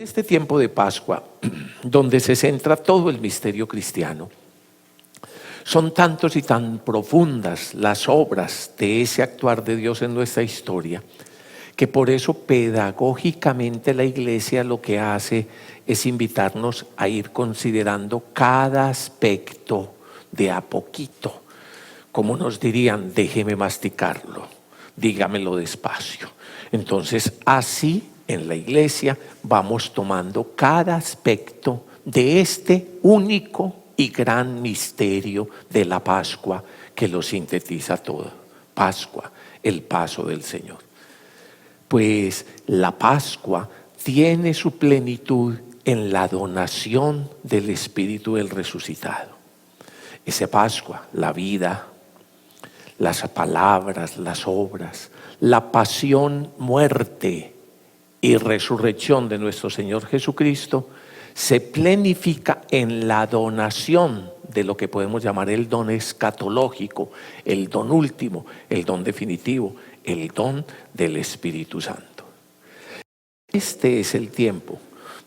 Este tiempo de Pascua, donde se centra todo el misterio cristiano, son tantos y tan profundas las obras de ese actuar de Dios en nuestra historia, que por eso pedagógicamente la Iglesia lo que hace es invitarnos a ir considerando cada aspecto de a poquito. Como nos dirían, déjeme masticarlo, dígamelo despacio. Entonces, así en la Iglesia vamos tomando cada aspecto de este único y gran misterio de la Pascua que lo sintetiza todo. Pascua, el paso del Señor. Pues la Pascua tiene su plenitud en la donación del Espíritu del resucitado. Esa Pascua, la vida, las palabras, las obras, la pasión, muerte y resurrección de nuestro Señor Jesucristo se plenifica en la donación de lo que podemos llamar el don escatológico, el don último, el don definitivo, el don del Espíritu Santo. Este es el tiempo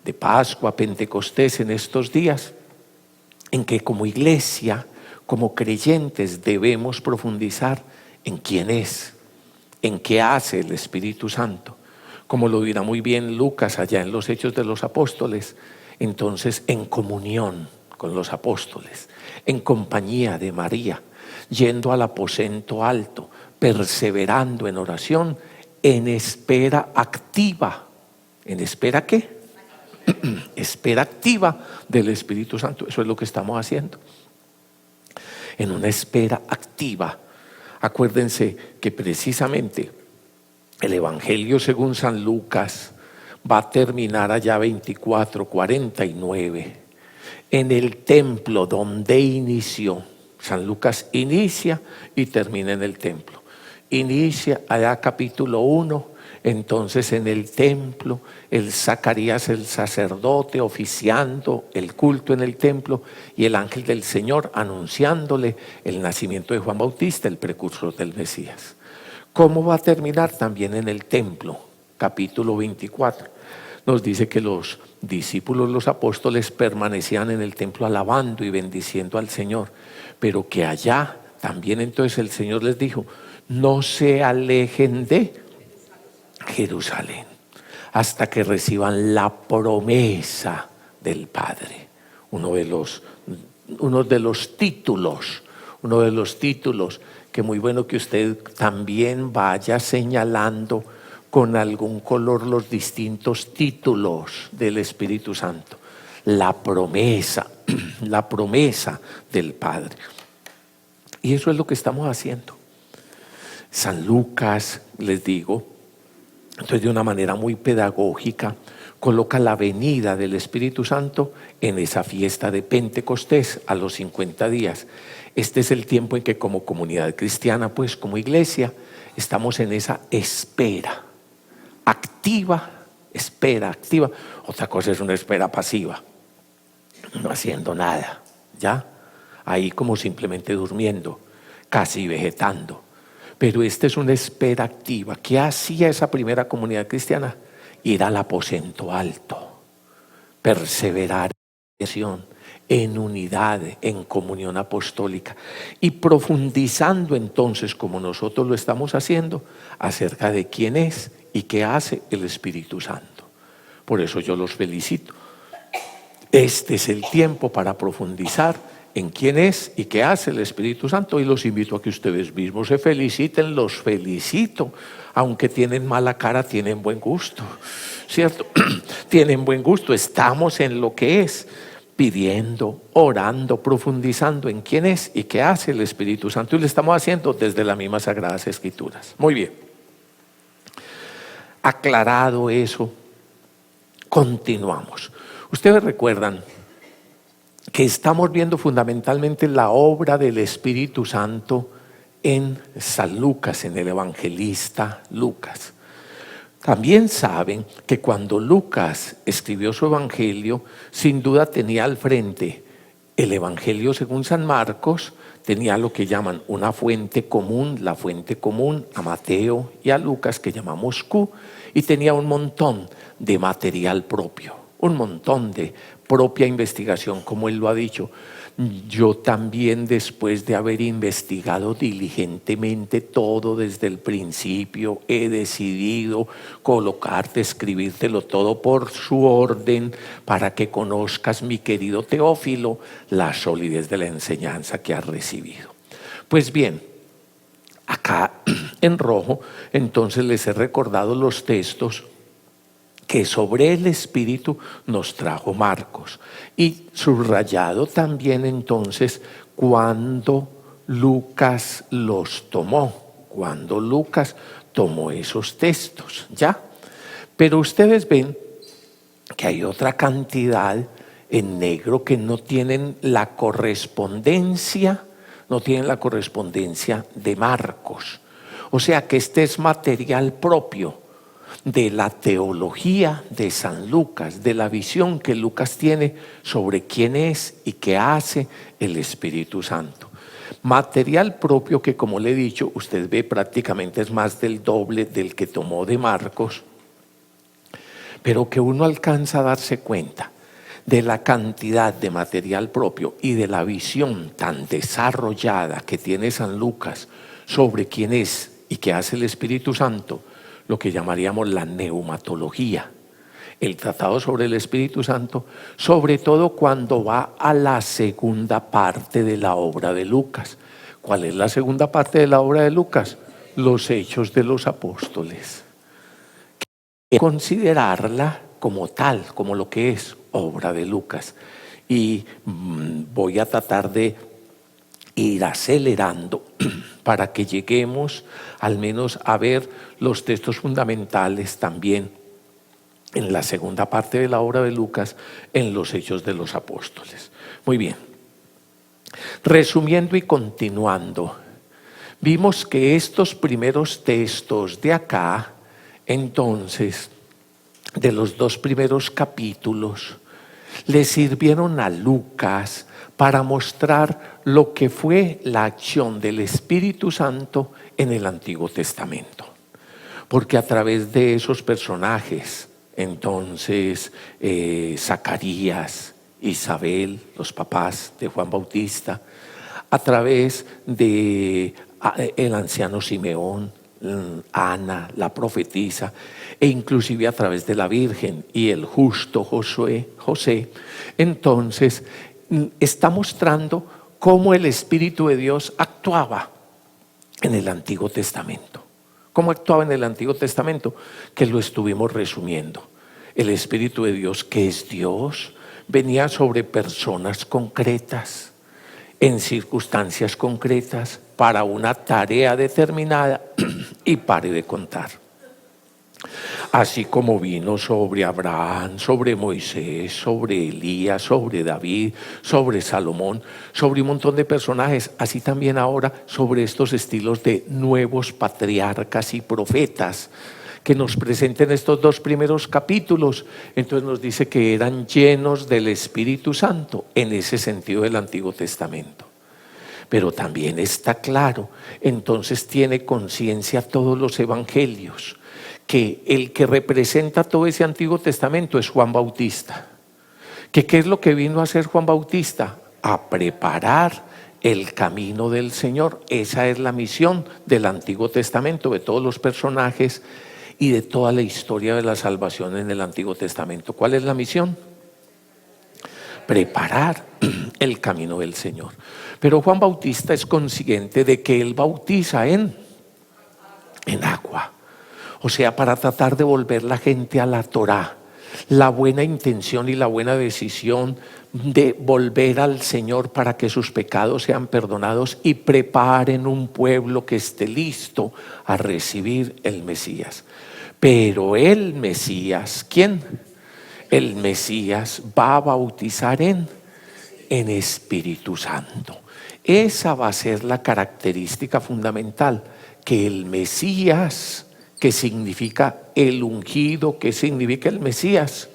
de Pascua, Pentecostés en estos días, en que como iglesia, como creyentes debemos profundizar en quién es, en qué hace el Espíritu Santo. Como lo dirá muy bien Lucas allá en los Hechos de los Apóstoles, entonces en comunión con los apóstoles, en compañía de María, yendo al aposento alto, perseverando en oración, en espera activa. ¿En espera qué? Espera activa del Espíritu Santo. Eso es lo que estamos haciendo. En una espera activa. Acuérdense que precisamente el Evangelio según San Lucas va a terminar allá 24:49 en el templo donde inició. San Lucas inicia y termina en el templo. Inicia allá capítulo 1, entonces en el templo, el Zacarías el sacerdote oficiando el culto en el templo y el ángel del Señor anunciándole el nacimiento de Juan Bautista, el precursor del Mesías. ¿Cómo va a terminar? También en el templo, capítulo 24. Nos dice que los discípulos, los apóstoles, permanecían en el templo alabando y bendiciendo al Señor, pero que allá también entonces el Señor les dijo, no se alejen de Jerusalén hasta que reciban la promesa del Padre. Uno de los títulos que muy bueno que usted también vaya señalando con algún color los distintos títulos del Espíritu Santo. La promesa del Padre. Y eso es lo que estamos haciendo. San Lucas, les digo, entonces de una manera muy pedagógica, coloca la venida del Espíritu Santo en esa fiesta de Pentecostés a los 50 días. Este es el tiempo en que como comunidad cristiana, pues como iglesia, estamos en esa espera activa. Otra cosa es una espera pasiva, no haciendo nada, ¿ya? Ahí como simplemente durmiendo, casi vegetando. Pero esta es una espera activa. ¿Qué hacía esa primera comunidad cristiana? Ir al aposento alto, perseverar en oración, en unidad, en comunión apostólica y profundizando entonces, como nosotros lo estamos haciendo, acerca de quién es y qué hace el Espíritu Santo. Por eso yo los felicito. Este es el tiempo para profundizar en quién es y qué hace el Espíritu Santo, y los invito a que ustedes mismos se feliciten. Los felicito. Aunque tienen mala cara, tienen buen gusto, ¿cierto? Tienen buen gusto. Estamos en lo que es, pidiendo, orando, profundizando en quién es y qué hace el Espíritu Santo, y lo estamos haciendo desde las mismas Sagradas Escrituras. Muy bien. Aclarado eso, continuamos. Ustedes recuerdan que estamos viendo fundamentalmente la obra del Espíritu Santo en San Lucas, en el evangelista Lucas. También saben que cuando Lucas escribió su evangelio, sin duda tenía al frente el evangelio según San Marcos, tenía lo que llaman una fuente común, la fuente común a Mateo y a Lucas, que llamamos Q, y tenía un montón de material propio. un montón de propia investigación, como él lo ha dicho. Yo también, después de haber investigado diligentemente todo desde el principio, he decidido colocarte, escribírtelo todo por su orden, para que conozcas, mi querido Teófilo, la solidez de la enseñanza que has recibido. Pues bien, acá en rojo, entonces les he recordado los textos que sobre el Espíritu nos trajo Marcos, y subrayado también entonces cuando Lucas los tomó, cuando Lucas tomó esos textos, ¿ya? Pero ustedes ven que hay otra cantidad en negro que no tienen la correspondencia, de Marcos. O sea que este es material propio de la teología de San Lucas, de la visión que Lucas tiene sobre quién es y qué hace el Espíritu Santo. Material propio que, como le he dicho, usted ve prácticamente es más del doble del que tomó de Marcos, pero que uno alcanza a darse cuenta de la cantidad de material propio y de la visión tan desarrollada que tiene San Lucas sobre quién es y qué hace el Espíritu Santo, lo que llamaríamos la neumatología, el tratado sobre el Espíritu Santo, sobre todo cuando va a la segunda parte de la obra de Lucas. ¿Cuál es la segunda parte de la obra de Lucas? Los Hechos de los Apóstoles. Considerarla como tal, como lo que es obra de Lucas. Y voy a tratar de ir acelerando para que lleguemos al menos a ver los textos fundamentales también en la segunda parte de la obra de Lucas, en los Hechos de los Apóstoles. Muy bien. Resumiendo y continuando, vimos que estos primeros textos de acá, entonces, de los 2 primeros capítulos, le sirvieron a Lucas para mostrar lo que fue la acción del Espíritu Santo en el Antiguo Testamento. Porque a través de esos personajes, entonces Zacarías, Isabel, los papás de Juan Bautista, a través de el anciano Simeón, Ana, la profetisa, e inclusive a través de la Virgen y el justo José, entonces está mostrando cómo el Espíritu de Dios actuaba en el Antiguo Testamento. ¿Cómo actuaba en el Antiguo Testamento? Que lo estuvimos resumiendo. El Espíritu de Dios, que es Dios, venía sobre personas concretas, en circunstancias concretas, para una tarea determinada, y pare de contar. Así como vino sobre Abraham, sobre Moisés, sobre Elías, sobre David, sobre Salomón, sobre un montón de personajes, así también ahora sobre estos estilos de nuevos patriarcas y profetas que nos presenten estos 2 primeros capítulos. Entonces nos dice que eran llenos del Espíritu Santo, en ese sentido del Antiguo Testamento. Pero también está claro, entonces tiene conciencia todos los evangelios, que el que representa todo ese Antiguo Testamento es Juan Bautista. ¿Qué es lo que vino a hacer Juan Bautista? A preparar el camino del Señor. Esa es la misión del Antiguo Testamento, de todos los personajes y de toda la historia de la salvación en el Antiguo Testamento. ¿Cuál es la misión? Preparar el camino del Señor. Pero Juan Bautista es consciente de que él bautiza en agua. O sea, para tratar de volver la gente a la Torá, la buena intención y la buena decisión de volver al Señor para que sus pecados sean perdonados y preparen un pueblo que esté listo a recibir el Mesías. Pero el Mesías, ¿quién? El Mesías va a bautizar en Espíritu Santo. Esa va a ser la característica fundamental, que el Mesías, que significa el ungido, que significa el Mesías.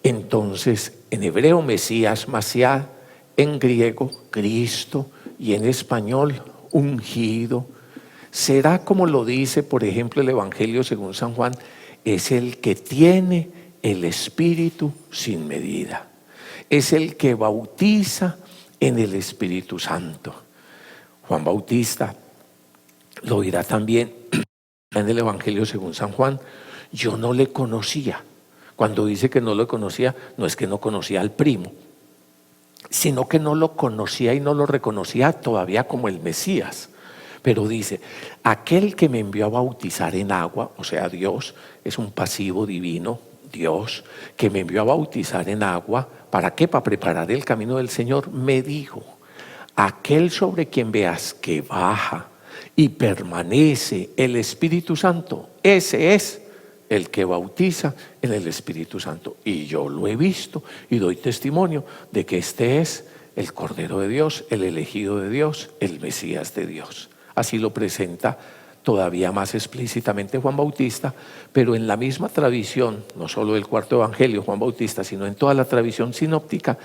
Entonces, en hebreo Mesías, Masiá, en griego Cristo y en español ungido. Será como lo dice, por ejemplo, el Evangelio según San Juan, es el que tiene el Espíritu sin medida. Es el que bautiza en el Espíritu Santo. Juan Bautista lo dirá también en el Evangelio según San Juan. Yo no le conocía. Cuando dice que no lo conocía, no es que no conocía al primo, sino que no lo conocía y no lo reconocía todavía como el Mesías. Pero dice, aquel que me envió a bautizar en agua, o sea, Dios, es un pasivo divino, Dios, que me envió a bautizar en agua, ¿para qué? Para preparar el camino del Señor, me dijo, aquel sobre quien veas que baja y permanece el Espíritu Santo, ese es el que bautiza en el Espíritu Santo. Y yo lo he visto y doy testimonio de que este es el Cordero de Dios, el elegido de Dios, el Mesías de Dios. Así lo presenta todavía más explícitamente Juan Bautista, pero en la misma tradición, no solo del cuarto evangelio Juan Bautista, sino en toda la tradición sinóptica,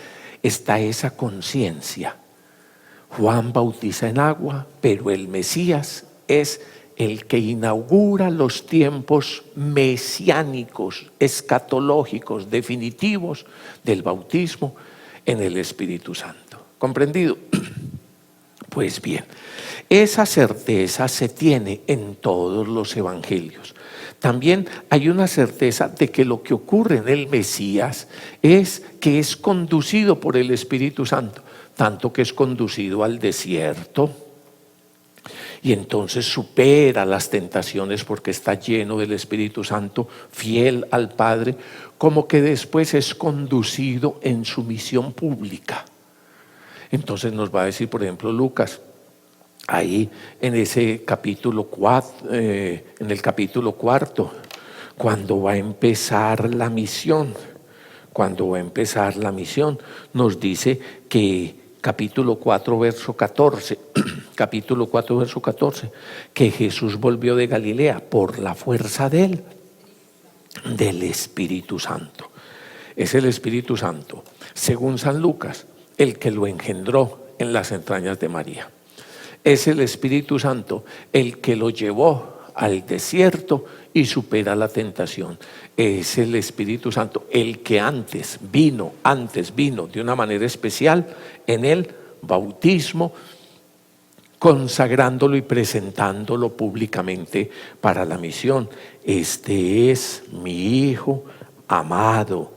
está esa conciencia. Juan bautiza en agua, pero el Mesías es el que inaugura los tiempos mesiánicos, escatológicos, definitivos del bautismo en el Espíritu Santo. ¿Comprendido? Pues bien, esa certeza se tiene en todos los evangelios. También hay una certeza de que lo que ocurre en el Mesías es que es conducido por el Espíritu Santo, tanto que es conducido al desierto y entonces supera las tentaciones porque está lleno del Espíritu Santo, fiel al Padre, como que después es conducido en su misión pública. Entonces nos va a decir, por ejemplo, Lucas, ahí en ese capítulo 4, en el capítulo 4, cuando va a empezar la misión, nos dice que capítulo 4, verso 14, capítulo 4, verso 14, que Jesús volvió de Galilea por la fuerza del Espíritu Santo. Es el Espíritu Santo, según San Lucas, el que lo engendró en las entrañas de María. Es el Espíritu Santo el que lo llevó al desierto y supera la tentación. Es el Espíritu Santo el que antes vino de una manera especial en el bautismo, consagrándolo y presentándolo públicamente para la misión. Este es mi Hijo amado.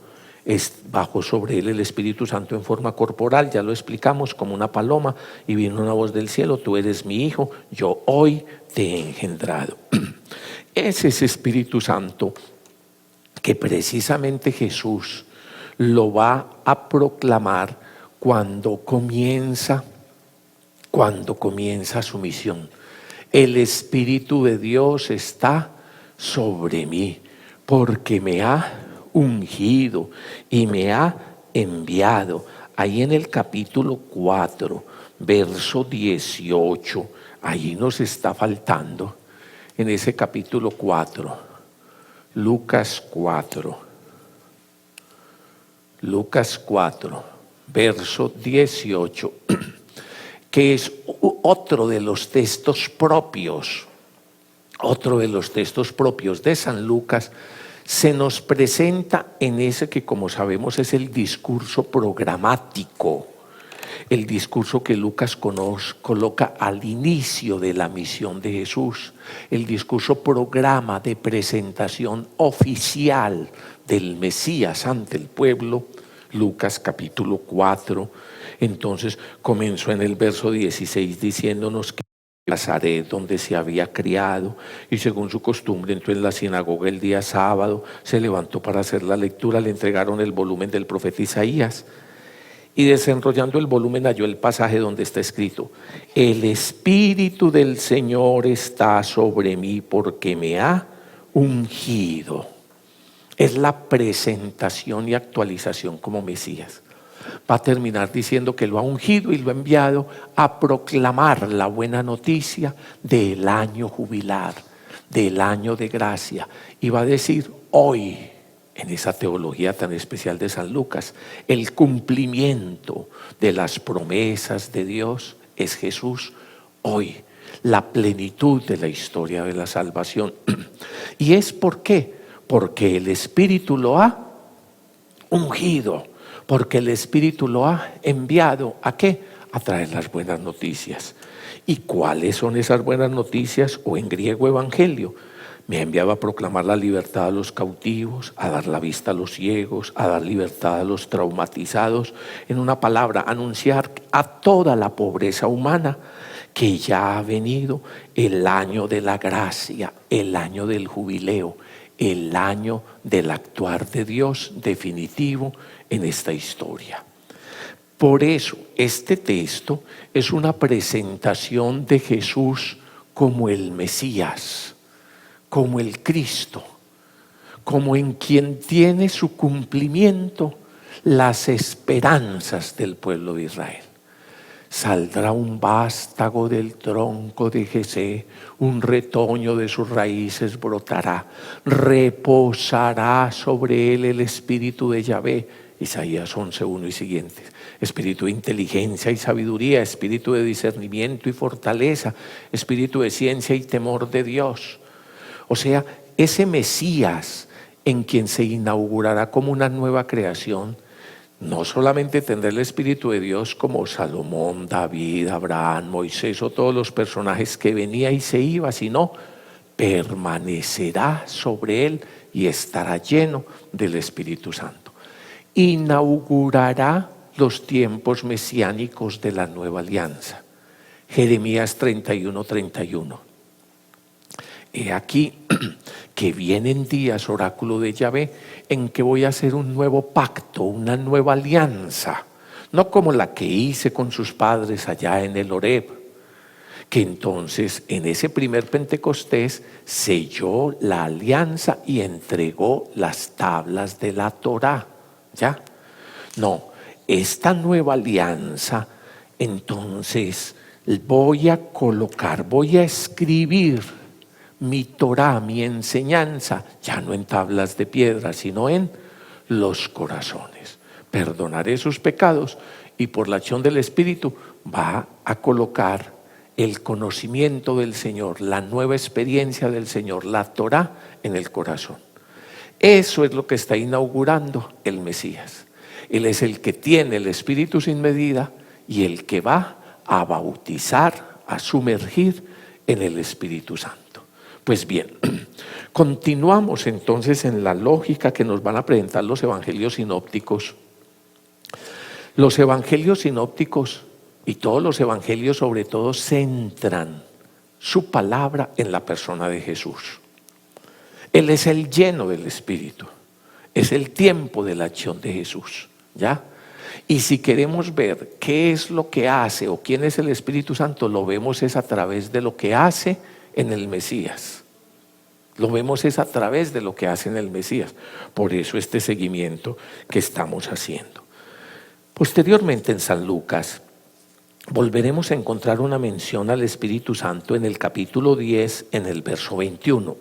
Bajó sobre él el Espíritu Santo en forma corporal, ya lo explicamos, como una paloma, y vino una voz del cielo, tú eres mi Hijo, yo hoy te he engendrado. Es ese Espíritu Santo que precisamente Jesús lo va a proclamar cuando comienza su misión. El Espíritu de Dios está sobre mí, porque me ha ungido y me ha enviado. Ahí en el capítulo 4, verso 18, ahí nos está faltando, en ese capítulo 4, Lucas 4, verso 18, que es otro de los textos propios de San Lucas. Se nos presenta en ese que, como sabemos, es el discurso programático, el discurso que Lucas coloca al inicio de la misión de Jesús, el discurso programa de presentación oficial del Mesías ante el pueblo, Lucas capítulo 4. Entonces comenzó en el verso 16 diciéndonos que Nazaret, donde se había criado, y según su costumbre entró en la sinagoga el día sábado, se levantó para hacer la lectura, le entregaron el volumen del profeta Isaías, y desenrollando el volumen halló el pasaje donde está escrito: el Espíritu del Señor está sobre mí porque me ha ungido. Es la presentación y actualización como Mesías. Va a terminar diciendo que lo ha ungido y lo ha enviado a proclamar la buena noticia del año jubilar, del año de gracia. Y va a decir hoy, en esa teología tan especial de San Lucas, el cumplimiento de las promesas de Dios es Jesús hoy, la plenitud de la historia de la salvación. ¿Y es por qué? Porque el Espíritu lo ha ungido, porque el Espíritu lo ha enviado ¿a qué? A traer las buenas noticias. ¿Y cuáles son esas buenas noticias? O en griego evangelio. Me ha enviado a proclamar la libertad a los cautivos, a dar la vista a los ciegos, a dar libertad a los traumatizados. En una palabra, anunciar a toda la pobreza humana que ya ha venido el año de la gracia, el año del jubileo, el año del actuar de Dios definitivo en esta historia. Por eso, este texto es una presentación de Jesús como el Mesías, como el Cristo, como en quien tiene su cumplimiento las esperanzas del pueblo de Israel. Saldrá un vástago del tronco de Jesé, un retoño de sus raíces brotará, reposará sobre él el espíritu de Yahvé. Isaías 11:1 y siguientes. Espíritu de inteligencia y sabiduría, espíritu de discernimiento y fortaleza, espíritu de ciencia y temor de Dios. O sea, ese Mesías en quien se inaugurará como una nueva creación, no solamente tendrá el Espíritu de Dios como Salomón, David, Abraham, Moisés o todos los personajes que venía y se iba, sino permanecerá sobre él y estará lleno del Espíritu Santo. Inaugurará los tiempos mesiánicos de la nueva alianza. Jeremías 31:31. He aquí que vienen días, oráculo de Yahvé, en que voy a hacer un nuevo pacto, una nueva alianza, no como la que hice con sus padres allá en el Horeb, que entonces en ese primer Pentecostés selló la alianza y entregó las tablas de la Torá. ¿Ya? No, esta nueva alianza, entonces voy a colocar, voy a escribir mi Torá, mi enseñanza, ya no en tablas de piedra, sino en los corazones. Perdonaré sus pecados y por la acción del Espíritu va a colocar el conocimiento del Señor, la nueva experiencia del Señor, la Torá en el corazón. Eso es lo que está inaugurando el Mesías. Él es el que tiene el Espíritu sin medida y el que va a bautizar, a sumergir en el Espíritu Santo. Pues bien, continuamos entonces en la lógica que nos van a presentar los evangelios sinópticos. Los evangelios sinópticos y todos los evangelios sobre todo centran su palabra en la persona de Jesús. Él es el lleno del Espíritu, es el tiempo de la acción de Jesús, ¿ya? Y si queremos ver qué es lo que hace o quién es el Espíritu Santo, lo vemos es a través de lo que hace en el Mesías. Lo vemos es a través de lo que hace en el Mesías. Por eso este seguimiento que estamos haciendo. Posteriormente en San Lucas volveremos a encontrar una mención al Espíritu Santo en el capítulo 10, en el verso 21.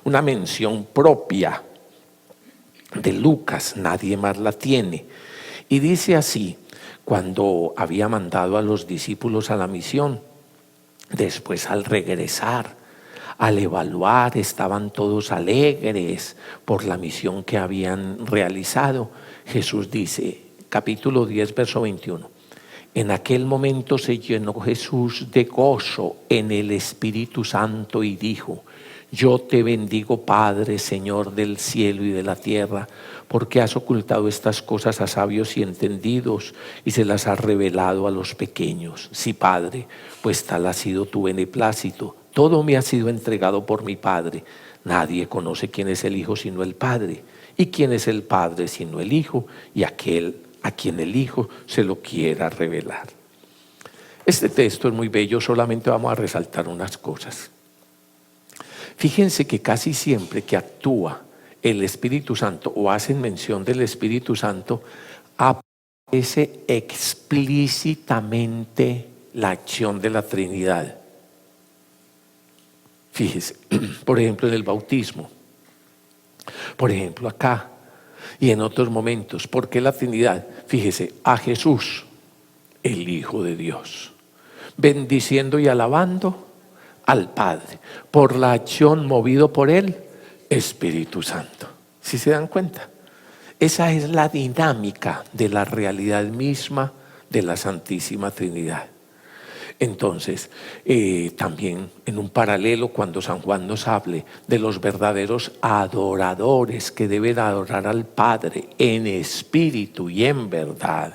Una mención propia de Lucas, nadie más la tiene. Y dice así: cuando había mandado a los discípulos a la misión, después al regresar, al evaluar, estaban todos alegres por la misión que habían realizado. Jesús dice, capítulo 10, verso 21. En aquel momento se llenó Jesús de gozo en el Espíritu Santo y dijo: yo te bendigo, Padre, Señor del cielo y de la tierra, porque has ocultado estas cosas a sabios y entendidos y se las has revelado a los pequeños. Sí, Padre, pues tal ha sido tu beneplácito. Todo me ha sido entregado por mi Padre. Nadie conoce quién es el Hijo sino el Padre, y quién es el Padre sino el Hijo, y aquel a quien el Hijo se lo quiera revelar. Este texto es muy bello, solamente vamos a resaltar unas cosas. Fíjense que casi siempre que actúa el Espíritu Santo o hacen mención del Espíritu Santo, aparece explícitamente la acción de la Trinidad. Fíjese, por ejemplo en el bautismo, por ejemplo acá y en otros momentos. ¿Por qué la Trinidad? Fíjese, a Jesús, el Hijo de Dios, bendiciendo y alabando al Padre, por la acción movido por el Espíritu Santo. ¿Sí se dan cuenta? Esa es la dinámica de la realidad misma de la Santísima Trinidad. Entonces, también en un paralelo, cuando San Juan nos hable de los verdaderos adoradores que deben adorar al Padre en espíritu y en verdad,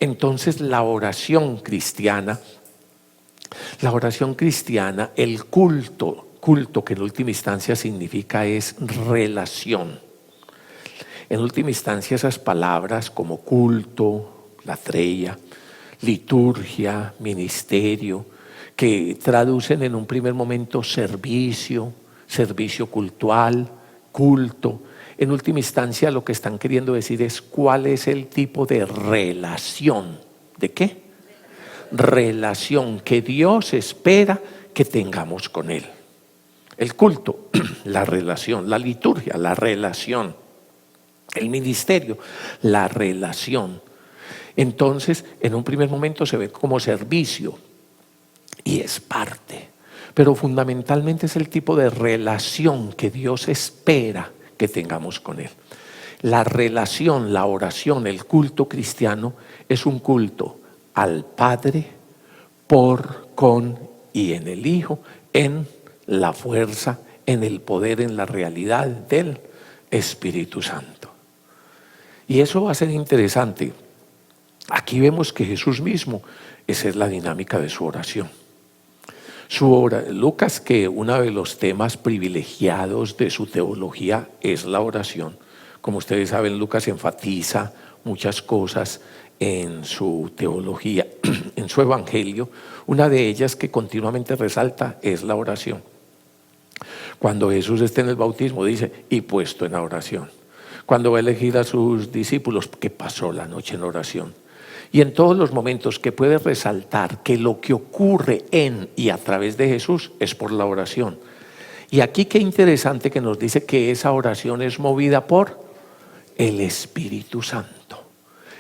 entonces la oración cristiana, el culto que en última instancia significa es relación. En última instancia esas palabras como culto, latreia, liturgia, ministerio, que traducen en un primer momento servicio cultural, culto. En última instancia lo que están queriendo decir es cuál es el tipo de relación. ¿De qué? Relación que Dios espera que tengamos con Él. El culto, la relación, la liturgia, la relación, el ministerio, la relación. Entonces, en un primer momento se ve como servicio y es parte, pero fundamentalmente es el tipo de relación que Dios espera que tengamos con Él. La relación, la oración, el culto cristiano es un culto al Padre, por, con y en el Hijo, en la fuerza, en el poder, en la realidad del Espíritu Santo. Y eso va a ser interesante. Aquí vemos que Jesús mismo, esa es la dinámica de su oración. Lucas, que uno de los temas privilegiados de su teología es la oración. Como ustedes saben, Lucas enfatiza muchas cosas en su teología, en su evangelio. Una de ellas que continuamente resalta es la oración. Cuando Jesús está en el bautismo dice, y puesto en la oración. Cuando va a elegir a sus discípulos, que pasó la noche en oración. Y en todos los momentos que puede resaltar que lo que ocurre en y a través de Jesús es por la oración. Y aquí qué interesante que nos dice que esa oración es movida por el Espíritu Santo.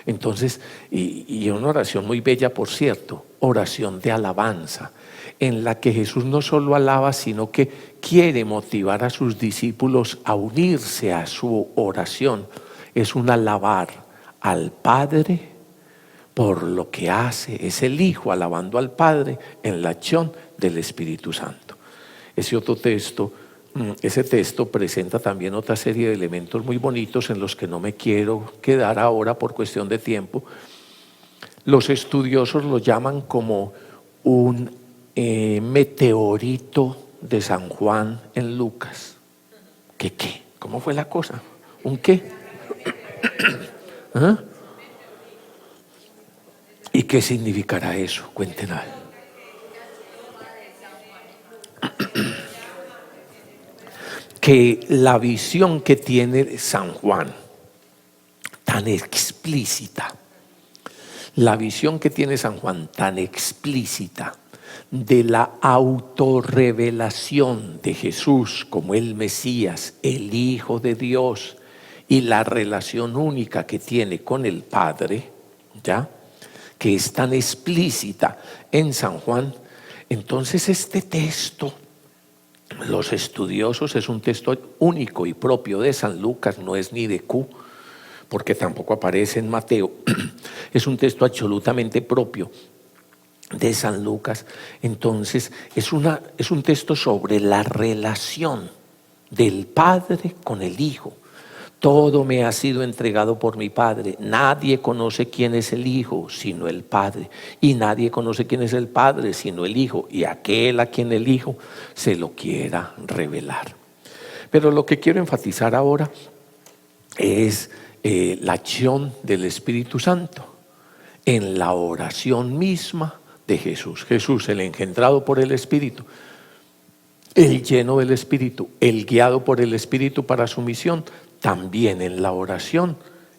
Entonces, y una oración muy bella, por cierto, oración de alabanza, en la que Jesús no solo alaba, sino que quiere motivar a sus discípulos a unirse a su oración. Es un alabar al Padre por lo que hace, es el Hijo alabando al Padre en la acción del Espíritu Santo. Ese texto presenta también otra serie de elementos muy bonitos en los que no me quiero quedar ahora por cuestión de tiempo. Los estudiosos lo llaman como un meteorito de San Juan en Lucas. ¿Qué? ¿Cómo fue la cosa? ¿Un qué? ¿Ah? ¿Y qué significará eso? Cuéntenos. Que la visión que tiene San Juan, tan explícita, de la autorrevelación de Jesús como el Mesías, el Hijo de Dios, y la relación única que tiene con el Padre, ¿ya?, que es tan explícita en San Juan. Entonces este texto, los estudiosos, es un texto único y propio de San Lucas, no es ni de Q, porque tampoco aparece en Mateo. Es un texto absolutamente propio de San Lucas. Entonces es un texto sobre la relación del Padre con el Hijo. Todo me ha sido entregado por mi Padre. Nadie conoce quién es el Hijo sino el Padre. Y nadie conoce quién es el Padre sino el Hijo. Y aquel a quien el Hijo se lo quiera revelar. Pero lo que quiero enfatizar ahora es la acción del Espíritu Santo en la oración misma de Jesús. Jesús, el engendrado por el Espíritu, el lleno del Espíritu, el guiado por el Espíritu para su misión, también en la oración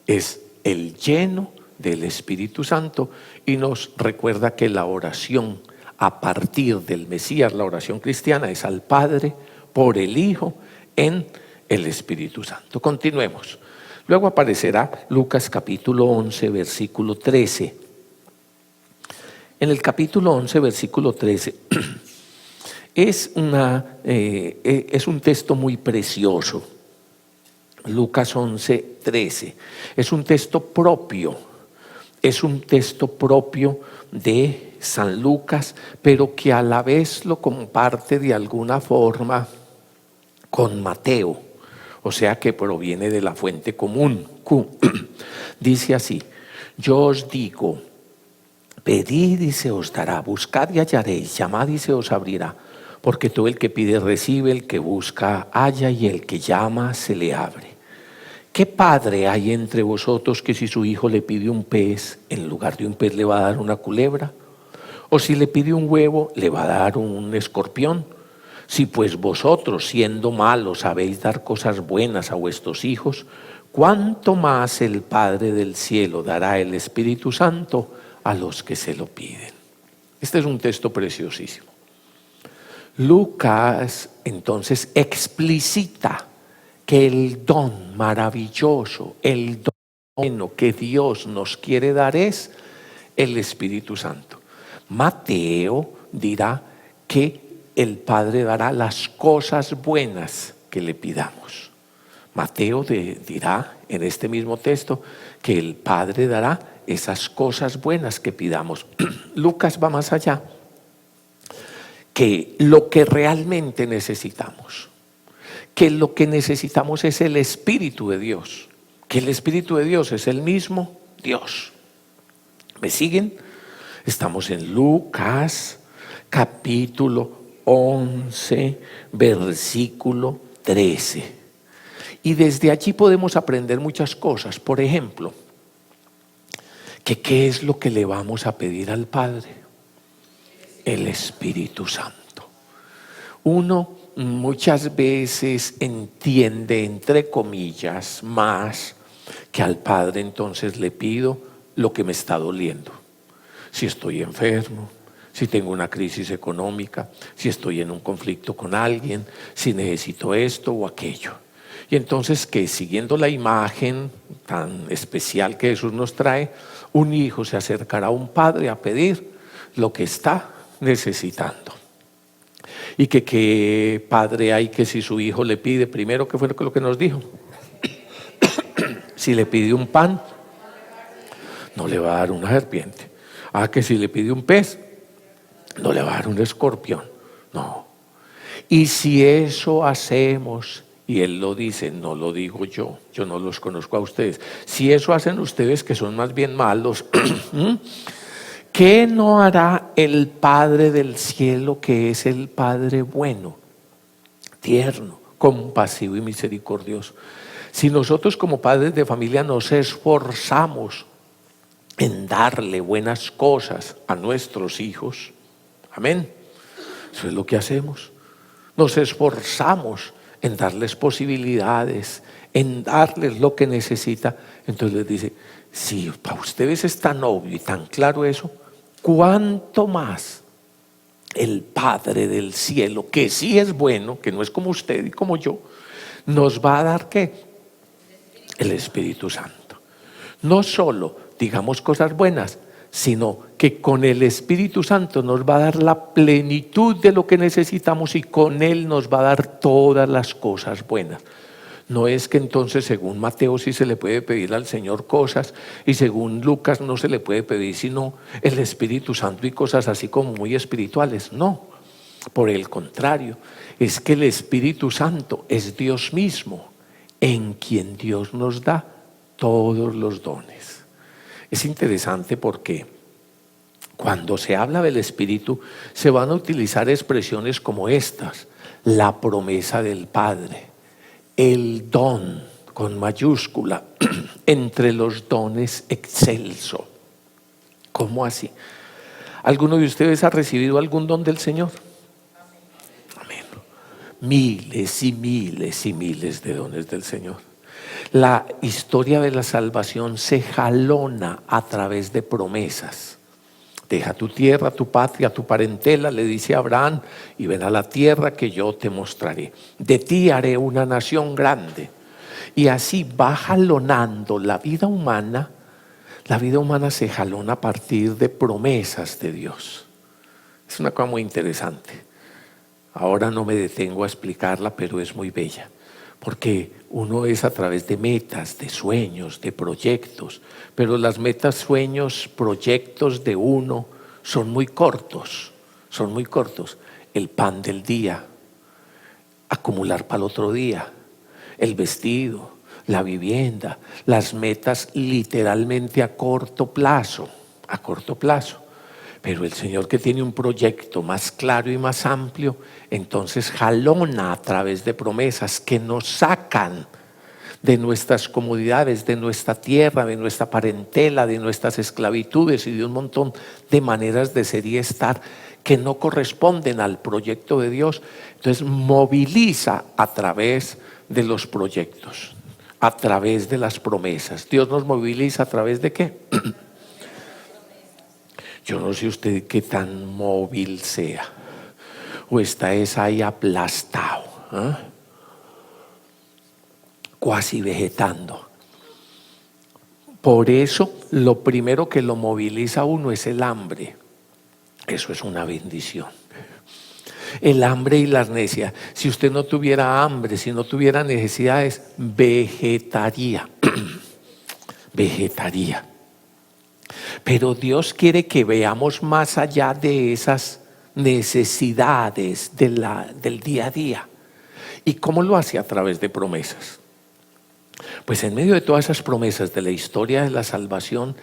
es el lleno del Espíritu Santo, y nos recuerda que la oración a partir del Mesías, la oración cristiana, es al Padre, por el Hijo, en el Espíritu Santo. Continuemos. Luego aparecerá Lucas capítulo 11, versículo 13. En el capítulo 11, versículo 13, es un texto muy precioso. Lucas 11:13. Es un texto propio, de San Lucas, pero que a la vez lo comparte de alguna forma con Mateo, o sea que proviene de la fuente común. Dice así: yo os digo, pedid y se os dará, buscad y hallaréis, llamad y se os abrirá, porque todo el que pide recibe, el que busca halla, y el que llama se le abre. ¿Qué padre hay entre vosotros que si su hijo le pide un pez, en lugar de un pez le va a dar una culebra? ¿O si le pide un huevo, le va a dar un escorpión? Si pues vosotros, siendo malos, sabéis dar cosas buenas a vuestros hijos, ¿cuánto más el Padre del cielo dará el Espíritu Santo a los que se lo piden? Este es un texto preciosísimo. Lucas entonces explicita que el don maravilloso, el don bueno que Dios nos quiere dar es el Espíritu Santo. Mateo dirá que el Padre dará las cosas buenas que le pidamos. Mateo dirá en este mismo texto que el Padre dará esas cosas buenas que pidamos. Lucas va más allá, que lo que realmente necesitamos, que lo que necesitamos es el Espíritu de Dios, que el Espíritu de Dios es el mismo Dios. ¿Me siguen? Estamos en Lucas capítulo 11, versículo 13. Y desde allí podemos aprender muchas cosas. Por ejemplo, que ¿qué es lo que le vamos a pedir al Padre? El Espíritu Santo. Uno muchas veces entiende, entre comillas, más que al Padre entonces le pido lo que me está doliendo. Si estoy enfermo, si tengo una crisis económica, si estoy en un conflicto con alguien, si necesito esto o aquello. Y entonces que siguiendo la imagen tan especial que Jesús nos trae, un hijo se acercará a un padre a pedir lo que está necesitando. Y que qué padre hay que si su hijo le pide, primero, ¿qué fue lo que nos dijo? Si le pide un pan, no le va a dar una serpiente. Que si le pide un pez, no le va a dar un escorpión. No. Y si eso hacemos, y él lo dice, no lo digo yo no los conozco a ustedes, si eso hacen ustedes que son más bien malos, ¿qué no hará el Padre del cielo, que es el Padre bueno, tierno, compasivo y misericordioso? Si nosotros como padres de familia nos esforzamos en darle buenas cosas a nuestros hijos, amén, eso es lo que hacemos. Nos esforzamos en darles posibilidades, en darles lo que necesita. Entonces les dice, si para ustedes es tan obvio y tan claro eso, ¿cuánto más el Padre del cielo, que sí es bueno, que no es como usted y como yo, nos va a dar ¿qué? El Espíritu Santo? No solo digamos cosas buenas, sino que con el Espíritu Santo nos va a dar la plenitud de lo que necesitamos, y con Él nos va a dar todas las cosas buenas. No es que entonces según Mateo sí se le puede pedir al Señor cosas y según Lucas no se le puede pedir sino el Espíritu Santo y cosas así como muy espirituales. No, por el contrario, es que el Espíritu Santo es Dios mismo, en quien Dios nos da todos los dones. Es interesante porque cuando se habla del Espíritu se van a utilizar expresiones como estas: la promesa del Padre, el don con mayúscula, entre los dones excelso. ¿Cómo así? ¿Alguno de ustedes ha recibido algún don del Señor? Amén. Miles y miles y miles de dones del Señor. La historia de la salvación se jalona a través de promesas. Deja tu tierra, tu patria, tu parentela, le dice a Abraham, y ven a la tierra que yo te mostraré. De ti haré una nación grande. Y así va jalonando la vida humana. La vida humana se jalona a partir de promesas de Dios. Es una cosa muy interesante. Ahora no me detengo a explicarla, pero es muy bella. porque uno es a través de metas, de sueños, de proyectos, pero las metas, sueños, proyectos de uno son muy cortos, son muy cortos. El pan del día, acumular para el otro día, el vestido, la vivienda, las metas literalmente a corto plazo, a corto plazo. Pero el Señor, que tiene un proyecto más claro y más amplio, entonces jalona a través de promesas que nos sacan de nuestras comodidades, de nuestra tierra, de nuestra parentela, de nuestras esclavitudes y de un montón de maneras de ser y estar que no corresponden al proyecto de Dios. Entonces moviliza a través de los proyectos, a través de las promesas. Dios nos moviliza a través de ¿qué? Yo no sé usted qué tan móvil sea, o está ahí aplastado, ¿eh? Cuasi vegetando. Por eso lo primero que lo moviliza a uno es el hambre. Eso es una bendición. El hambre y las necesidades. Si usted no tuviera hambre, si no tuviera necesidades, vegetaría. Vegetaría. Pero Dios quiere que veamos más allá de esas necesidades del día a día. ¿Y cómo lo hace? A través de promesas. Pues en medio de todas esas promesas de la historia de la salvación,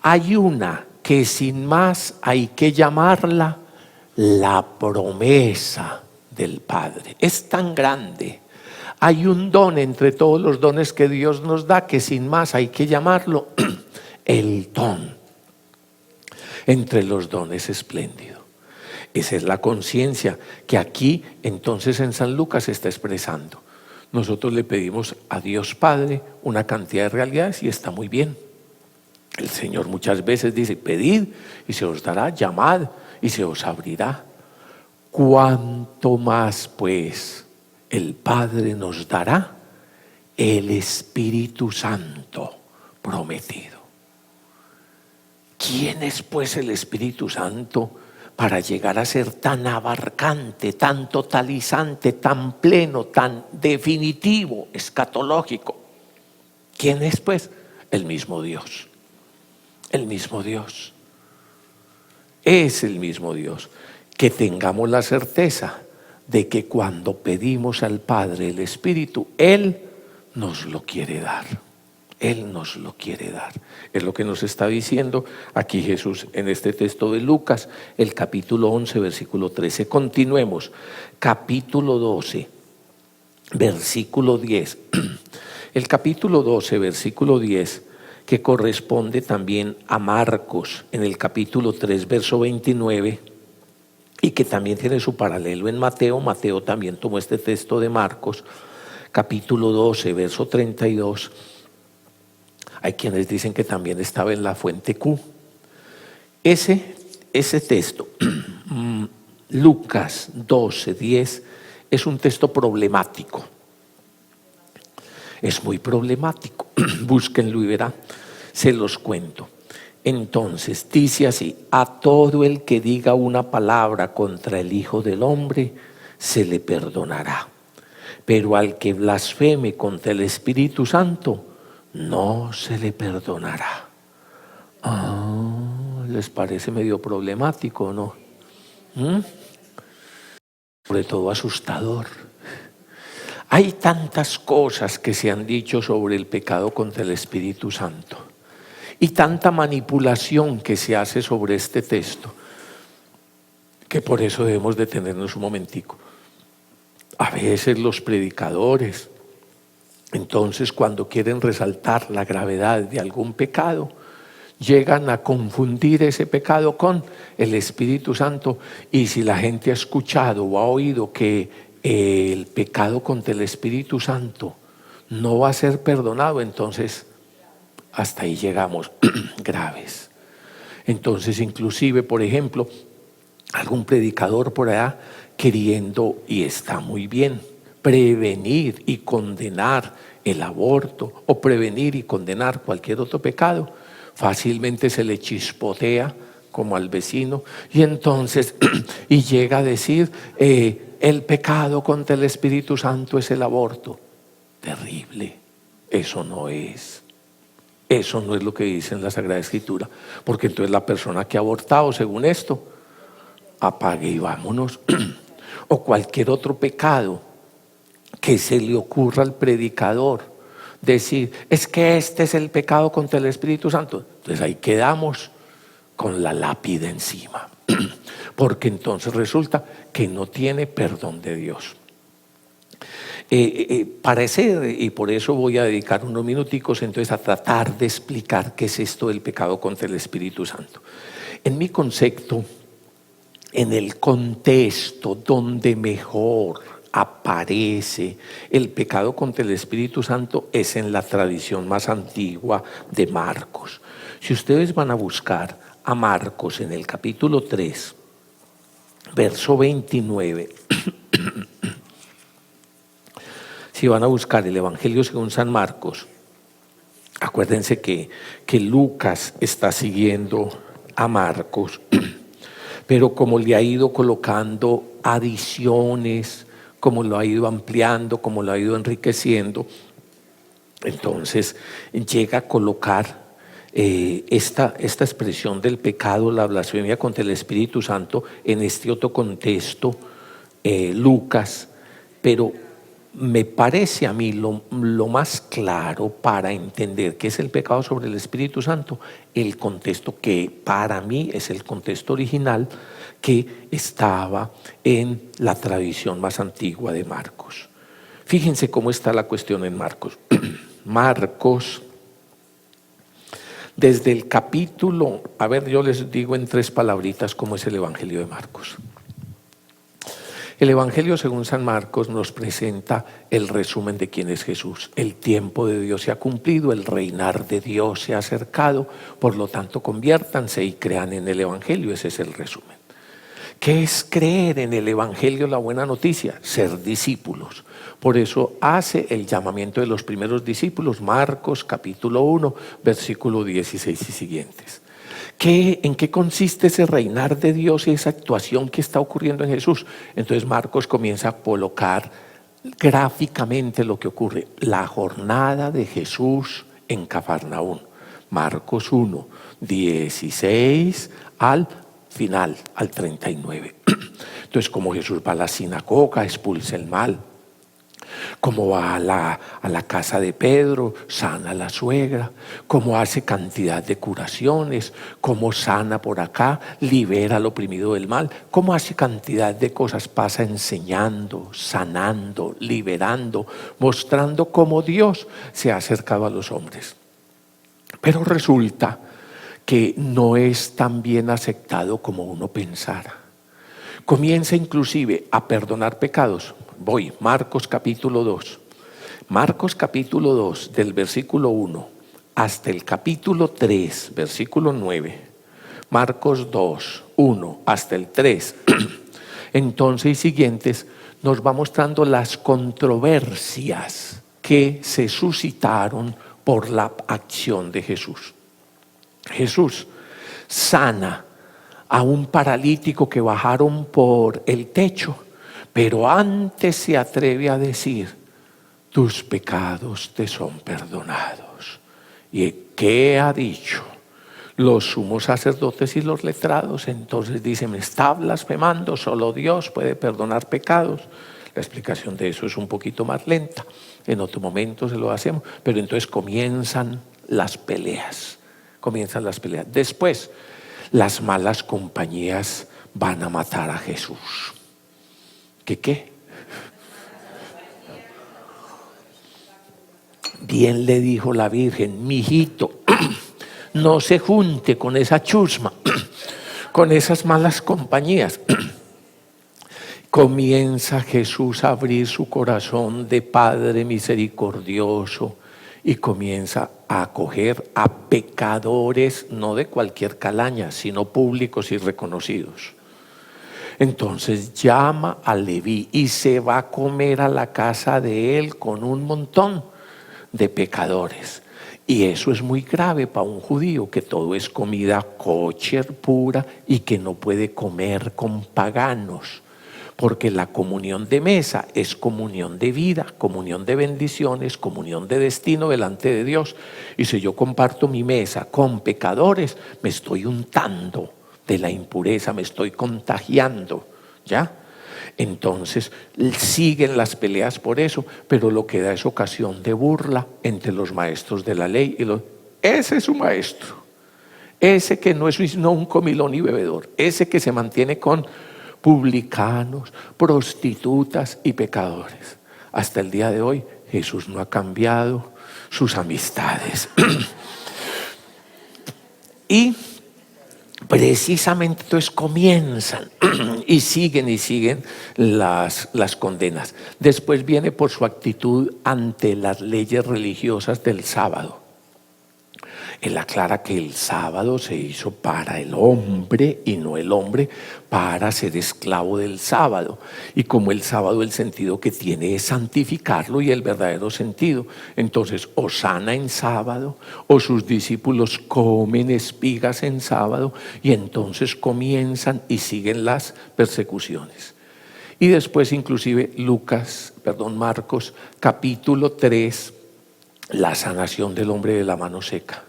hay una que sin más hay que llamarla la promesa del Padre. Es tan grande. Hay un don entre todos los dones que Dios nos da que sin más hay que llamarlo el don. Entre los dones espléndido. Esa es la conciencia que aquí entonces en San Lucas se está expresando. Nosotros le pedimos a Dios Padre una cantidad de realidades y está muy bien. El Señor muchas veces dice: pedid y se os dará, llamad y se os abrirá. Cuanto más pues el Padre nos dará el Espíritu Santo prometido. ¿Quién es pues el Espíritu Santo para llegar a ser tan abarcante, tan totalizante, tan pleno, tan definitivo, escatológico? ¿Quién es pues? El mismo Dios. El mismo Dios. Es el mismo Dios. Que tengamos la certeza de que cuando pedimos al Padre el Espíritu, Él nos lo quiere dar. Él nos lo quiere dar. Es lo que nos está diciendo aquí Jesús en este texto de Lucas, el capítulo 11, versículo 13. Continuemos. Capítulo 12, versículo 10. El capítulo 12, versículo 10, que corresponde también a Marcos, en el capítulo 3, verso 29, y que también tiene su paralelo en Mateo. Mateo también tomó este texto de Marcos, capítulo 12, verso 32. Hay quienes dicen que también estaba en la fuente Q. Ese texto, Lucas 12, 10, es un texto problemático. Es muy problemático. Búsquenlo y verán. Se los cuento. Entonces dice así: a todo el que diga una palabra contra el Hijo del Hombre se le perdonará, pero al que blasfeme contra el Espíritu Santo no se le perdonará. ¿Les parece medio problemático, no? Sobre todo asustador. Hay tantas cosas que se han dicho sobre el pecado contra el Espíritu Santo y tanta manipulación que se hace sobre este texto, que por eso debemos detenernos un momentico. A veces los predicadores, entonces, cuando quieren resaltar la gravedad de algún pecado, llegan a confundir ese pecado con el Espíritu Santo. Y si la gente ha escuchado o ha oído que el pecado contra el Espíritu Santo no va a ser perdonado, entonces hasta ahí llegamos graves. Entonces, inclusive, por ejemplo, algún predicador por allá queriendo, y está muy bien, prevenir y condenar el aborto o prevenir y condenar cualquier otro pecado, fácilmente se le chispotea como al vecino y entonces y llega a decir el pecado contra el Espíritu Santo es el aborto. Terrible. Eso no es. Eso no es lo que dice en la Sagrada Escritura. Porque entonces la persona que ha abortado, según esto, apague y vámonos. O cualquier otro pecado que se le ocurra al predicador. Decir, es que este es el pecado contra el Espíritu Santo. Entonces ahí quedamos con la lápida encima. Porque entonces resulta que no tiene perdón de Dios. Parece, y por eso voy a dedicar unos minuticos entonces a tratar de explicar qué es esto del pecado contra el Espíritu Santo. En mi concepto, en el contexto donde mejor aparece el pecado contra el Espíritu Santo es en la tradición más antigua de Marcos. Si ustedes van a buscar a Marcos en el capítulo 3, verso 29, si van a buscar el Evangelio según San Marcos, acuérdense que Lucas está siguiendo a Marcos, pero como le ha ido colocando adiciones, como lo ha ido ampliando, como lo ha ido enriqueciendo, entonces llega a colocar esta expresión del pecado, la blasfemia contra el Espíritu Santo, en este otro contexto, Lucas, pero me parece a mí lo más claro para entender qué es el pecado sobre el Espíritu Santo, el contexto que para mí es el contexto original que estaba en la tradición más antigua de Marcos. Fíjense cómo está la cuestión en Marcos. Marcos, desde el capítulo, a ver, yo les digo en 3 palabritas cómo es el Evangelio de Marcos. El Evangelio según San Marcos nos presenta el resumen de quién es Jesús. El tiempo de Dios se ha cumplido, el reinar de Dios se ha acercado, por lo tanto conviértanse y crean en el Evangelio, ese es el resumen. ¿Qué es creer en el Evangelio, la buena noticia? Ser discípulos. Por eso hace el llamamiento de los primeros discípulos, Marcos capítulo 1, versículo 16 y siguientes. ¿En qué consiste ese reinar de Dios y esa actuación que está ocurriendo en Jesús? Entonces Marcos comienza a colocar gráficamente lo que ocurre. La jornada de Jesús en Cafarnaún. Marcos 1, 16 al final, al 39. Entonces, como Jesús va a la sinagoga, expulsa el mal. Como va a la casa de Pedro, sana a la suegra, como hace cantidad de curaciones, como sana por acá, libera al oprimido del mal, como hace cantidad de cosas, pasa enseñando, sanando, liberando, mostrando cómo Dios se ha acercado a los hombres. Pero resulta que no es tan bien aceptado como uno pensara. Comienza inclusive a perdonar pecados. Voy, Marcos capítulo 2. Marcos capítulo 2, del versículo 1 hasta el capítulo 3, versículo 9. Marcos 2, 1 hasta el 3. Entonces y siguientes nos va mostrando las controversias que se suscitaron por la acción de Jesús. Jesús sana a un paralítico que bajaron por el techo, pero antes se atreve a decir, tus pecados te son perdonados. ¿Y qué ha dicho? Los sumos sacerdotes y los letrados. Entonces dicen, me está blasfemando, solo Dios puede perdonar pecados. La explicación de eso es un poquito más lenta, en otro momento se lo hacemos, pero entonces comienzan las peleas. Después, las malas compañías van a matar a Jesús. ¿Qué? Bien le dijo la Virgen, mijito, no se junte con esa chusma, con esas malas compañías. Comienza Jesús a abrir su corazón de Padre misericordioso y comienza a acoger a pecadores, no de cualquier calaña, sino públicos y reconocidos. Entonces llama a Leví y se va a comer a la casa de él con un montón de pecadores. Y eso es muy grave para un judío, que todo es comida kosher pura y que no puede comer con paganos. porque la comunión de mesa es comunión de vida, comunión de bendiciones, comunión de destino delante de Dios. Y si yo comparto mi mesa con pecadores, me estoy untando de la impureza, me estoy contagiando, ¿ya? Entonces siguen las peleas por eso, pero lo que da es ocasión de burla entre los maestros de la ley. Ese es su maestro, ese que no es sino un comilón y bebedor, ese que se mantiene con publicanos, prostitutas y pecadores. Hasta el día de hoy Jesús no ha cambiado sus amistades. Y precisamente entonces comienzan y siguen las condenas. Después viene por su actitud ante las leyes religiosas del sábado. Él aclara que el sábado se hizo para el hombre y no el hombre para ser esclavo del sábado. Y como el sábado, el sentido que tiene es santificarlo, y el verdadero sentido. Entonces, o sana en sábado, o sus discípulos comen espigas en sábado, y entonces comienzan y siguen las persecuciones. Y después inclusive Marcos capítulo 3, la sanación del hombre de la mano seca,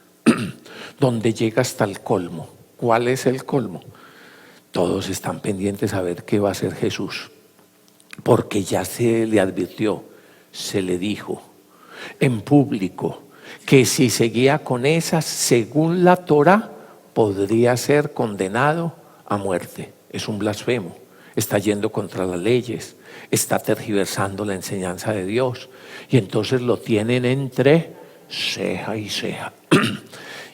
donde llega hasta el colmo. ¿Cuál es el colmo? Todos están pendientes a ver qué va a hacer Jesús, porque ya se le advirtió, se le dijo en público que si seguía con esas, según la Torá, podría ser condenado a muerte. Es un blasfemo, está yendo contra las leyes, está tergiversando la enseñanza de Dios, y entonces lo tienen entre ceja y ceja.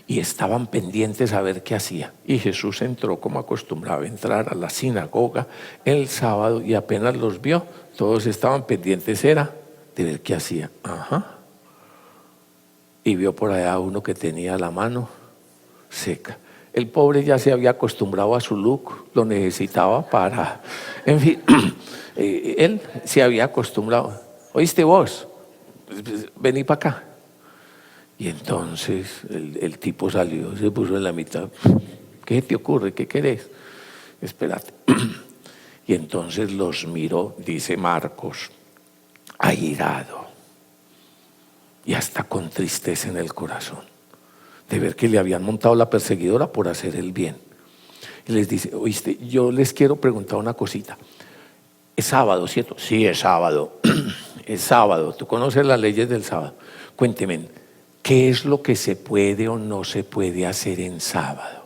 Y estaban pendientes a ver qué hacía. Y Jesús entró como acostumbraba a entrar a la sinagoga el sábado, y apenas los vio, todos estaban pendientes era de ver qué hacía. Y vio por allá uno que tenía la mano seca. El pobre ya se había acostumbrado a su look, lo necesitaba para... En fin, él se había acostumbrado. ¿Oíste vos? Vení para acá. Y entonces el tipo salió, se puso en la mitad. ¿Qué te ocurre? ¿Qué querés? Espérate. Y entonces los miró, dice Marcos, airado y hasta con tristeza en el corazón, de ver que le habían montado la perseguidora por hacer el bien. Y les dice, oíste, yo les quiero preguntar una cosita. ¿Es sábado, cierto? Sí, es sábado. Es sábado. Tú conoces las leyes del sábado. Cuénteme, ¿qué es lo que se puede o no se puede hacer en sábado?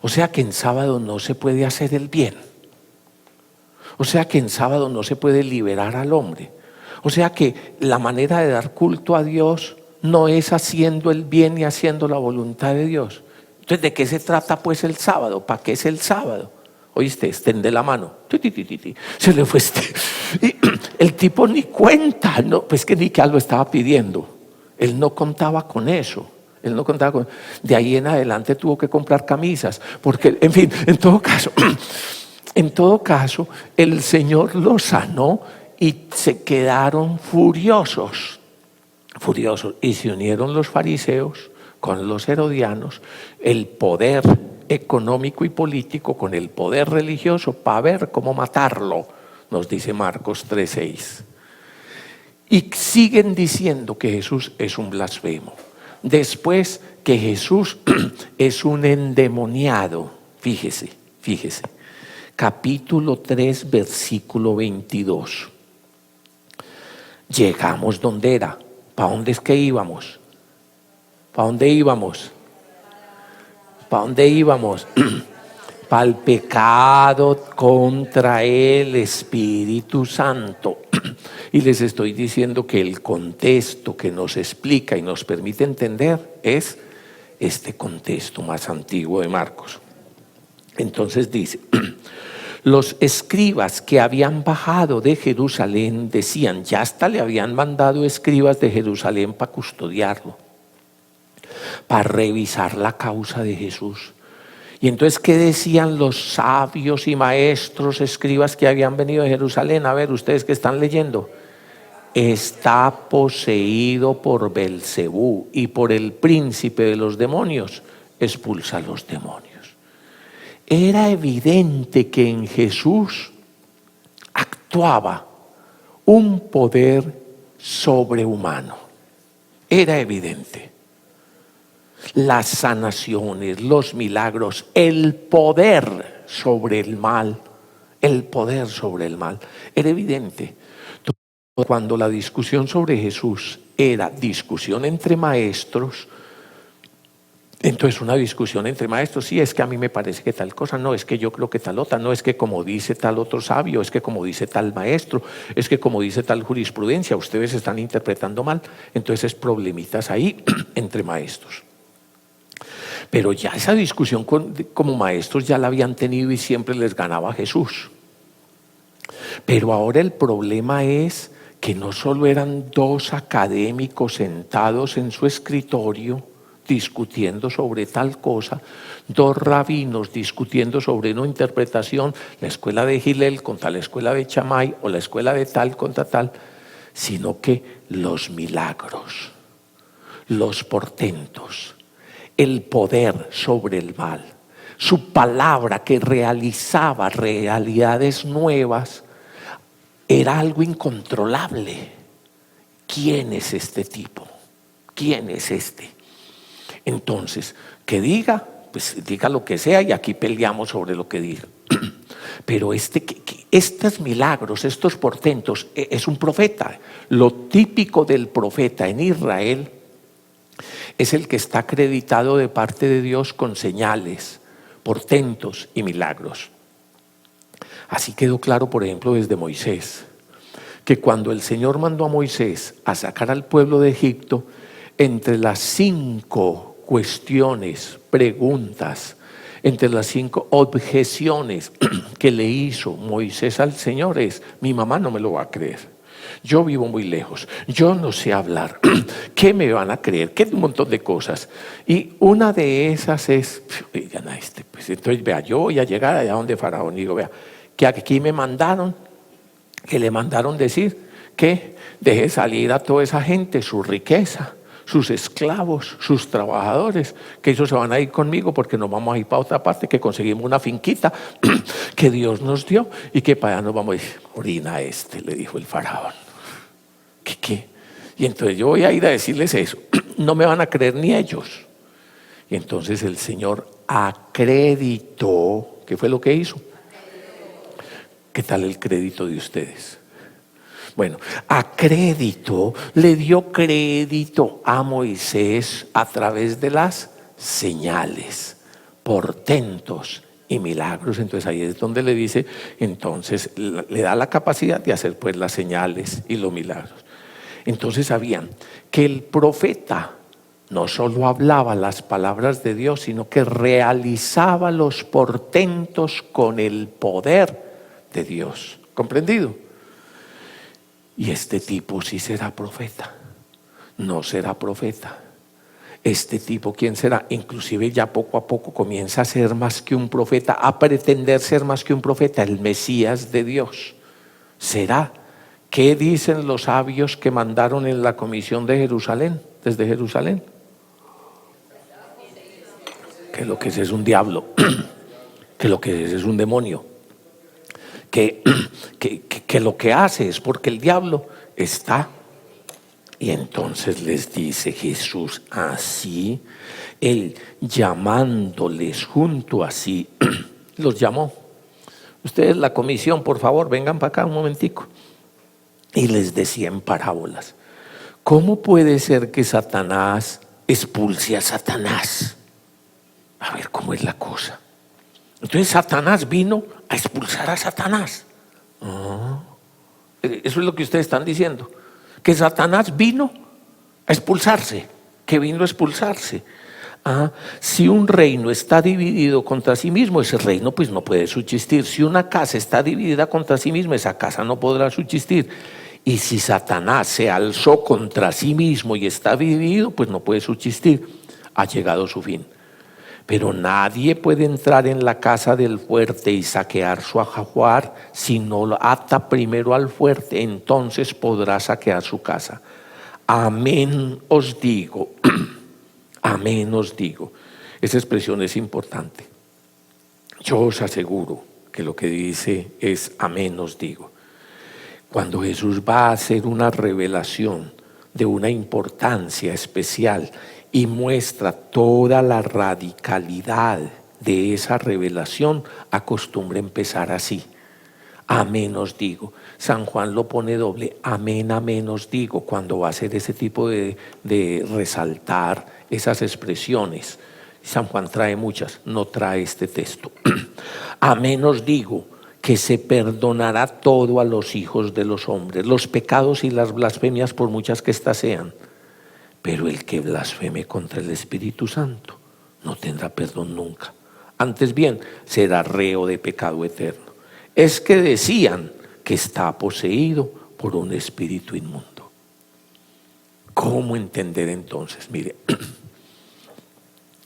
O sea que en sábado no se puede hacer el bien. O sea que en sábado no se puede liberar al hombre. O sea que la manera de dar culto a Dios no es haciendo el bien y haciendo la voluntad de Dios. Entonces, ¿de qué se trata pues el sábado? ¿Para qué es el sábado? Oíste, extende la mano. Se le fue y el tipo ni cuenta, no, pues que ni que lo estaba pidiendo. Él no contaba con eso. Él no contaba con... De ahí en adelante tuvo que comprar camisas, porque, en fin, en todo caso, el Señor lo sanó y se quedaron furiosos. Y se unieron los fariseos con los herodianos, el poder económico y político con el poder religioso, para ver cómo matarlo, nos dice Marcos 3:6. Y siguen diciendo que Jesús es un blasfemo. Después que Jesús es un endemoniado. Fíjese. Capítulo 3, versículo 22. Llegamos donde era. ¿Para dónde es que íbamos? ¿Para dónde íbamos? Para el pecado contra el Espíritu Santo. Y les estoy diciendo que el contexto que nos explica y nos permite entender es este contexto más antiguo de Marcos. Entonces dice, los escribas que habían bajado de Jerusalén decían, ya hasta le habían mandado escribas de Jerusalén para custodiarlo, para revisar la causa de Jesús. Y entonces, ¿qué decían los sabios y maestros escribas que habían venido de Jerusalén? A ver, ustedes que están leyendo. Está poseído por Belcebú y por el príncipe de los demonios expulsa a los demonios. Era evidente que en Jesús actuaba un poder sobrehumano. Era evidente. Las sanaciones, los milagros, el poder sobre el mal, era evidente. Cuando la discusión sobre Jesús era discusión entre maestros, entonces una discusión entre maestros, sí, es que a mí me parece que tal cosa, no, es que yo creo que tal otra, no, es que como dice tal otro sabio, es que como dice tal maestro, es que como dice tal jurisprudencia, ustedes están interpretando mal. Entonces problemitas ahí entre maestros. Pero ya esa discusión como maestros ya la habían tenido y siempre les ganaba Jesús. Pero ahora el problema es que no solo eran dos académicos sentados en su escritorio discutiendo sobre tal cosa, dos rabinos discutiendo sobre una interpretación, la escuela de Hillel contra la escuela de Shammai o la escuela de tal contra tal, sino que los milagros, los portentos, el poder sobre el mal, su palabra que realizaba realidades nuevas, era algo incontrolable. ¿Quién es este tipo? ¿Quién es este? Entonces, que diga, pues diga lo que sea y aquí peleamos sobre lo que diga. Pero estos milagros, estos portentos, es un profeta. Lo típico del profeta en Israel es el que está acreditado de parte de Dios con señales, portentos y milagros. Así quedó claro, por ejemplo, desde Moisés, que cuando el Señor mandó a Moisés a sacar al pueblo de Egipto, entre las 5 cuestiones, preguntas, entre las 5 objeciones que le hizo Moisés al Señor es: mi mamá no me lo va a creer, yo vivo muy lejos, yo no sé hablar, ¿qué me van a creer? ¿Qué? Un montón de cosas. Y una de esas es, pues entonces vea, yo voy a llegar allá donde Faraón y digo, vea, que aquí me mandaron, que le mandaron decir que deje salir a toda esa gente, su riqueza, sus esclavos, sus trabajadores, que ellos se van a ir conmigo porque nos vamos a ir para otra parte, que conseguimos una finquita que Dios nos dio y que para allá nos vamos a ir. Orina le dijo el faraón. ¿Qué? Y entonces yo voy a ir a decirles eso. No me van a creer ni ellos. Y entonces el Señor acreditó. ¿Qué fue lo que hizo? ¿Qué tal el crédito de ustedes? Bueno, acreditó, le dio crédito a Moisés a través de las señales, portentos y milagros. Entonces ahí es donde le dice, entonces le da la capacidad de hacer pues las señales y los milagros. Entonces sabían que el profeta no solo hablaba las palabras de Dios, sino que realizaba los portentos con el poder de Dios. ¿Comprendido? Y este tipo sí será profeta, no será profeta. Este tipo, ¿quién será? Inclusive ya poco a poco comienza a ser más que un profeta, a pretender ser más que un profeta, el Mesías de Dios. ¿Será? ¿Qué dicen los sabios que mandaron en la comisión de Jerusalén, desde Jerusalén? Que lo que es un diablo, que lo que es un demonio. Que lo que hace es porque el diablo está. Y entonces les dice Jesús así, él llamándoles junto así, los llamó. Ustedes, la comisión, por favor, vengan para acá un momentico. Y les decía en parábolas: ¿cómo puede ser que Satanás expulse a Satanás? A ver cómo es la cosa. Entonces Satanás vino a expulsar a Satanás. Eso es lo que ustedes están diciendo, que Satanás vino a expulsarse, que vino a expulsarse. Si un reino está dividido contra sí mismo, ese reino pues no puede subsistir. Si una casa está dividida contra sí misma, esa casa no podrá subsistir. Y si Satanás se alzó contra sí mismo y está dividido, pues no puede subsistir. Ha llegado su fin. Pero nadie puede entrar en la casa del fuerte y saquear su ajuar si no lo ata primero al fuerte, entonces podrá saquear su casa. Amén os digo, amén os digo. Esa expresión es importante. Yo os aseguro que lo que dice es amén os digo, Cuando Jesús va a hacer una revelación de una importancia especial y muestra toda la radicalidad de esa revelación, acostumbra empezar así. Amén os digo. San Juan lo pone doble. Amén os digo, cuando va a hacer ese tipo de resaltar esas expresiones. San Juan trae muchas, no trae este texto. Amén os digo, que se perdonará todo a los hijos de los hombres, los pecados y las blasfemias, por muchas que éstas sean. Pero el que blasfeme contra el Espíritu Santo no tendrá perdón nunca. Antes bien, será reo de pecado eterno. Es que decían que está poseído por un espíritu inmundo. ¿Cómo entender entonces? Mire,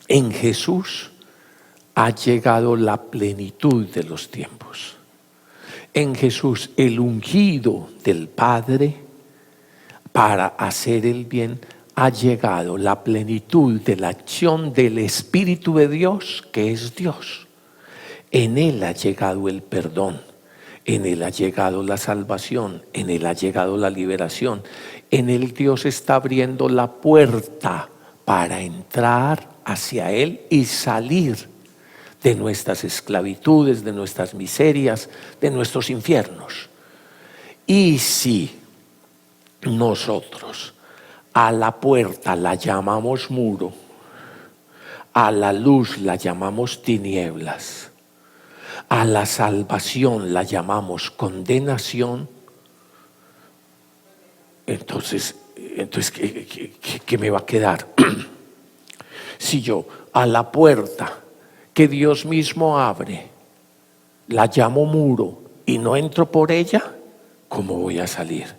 en Jesús ha llegado la plenitud de los tiempos. En Jesús, el ungido del Padre para hacer el bien, ha llegado la plenitud de la acción del Espíritu de Dios, que es Dios. En Él ha llegado el perdón, en Él ha llegado la salvación, en Él ha llegado la liberación. En Él Dios está abriendo la puerta para entrar hacia Él y salir de nuestras esclavitudes, de nuestras miserias, de nuestros infiernos. Y si nosotros a la puerta la llamamos muro, a la luz la llamamos tinieblas, a la salvación la llamamos condenación, entonces ¿qué me va a quedar? Si yo a la puerta que Dios mismo abre la llamo muro y no entro por ella, ¿cómo voy a salir?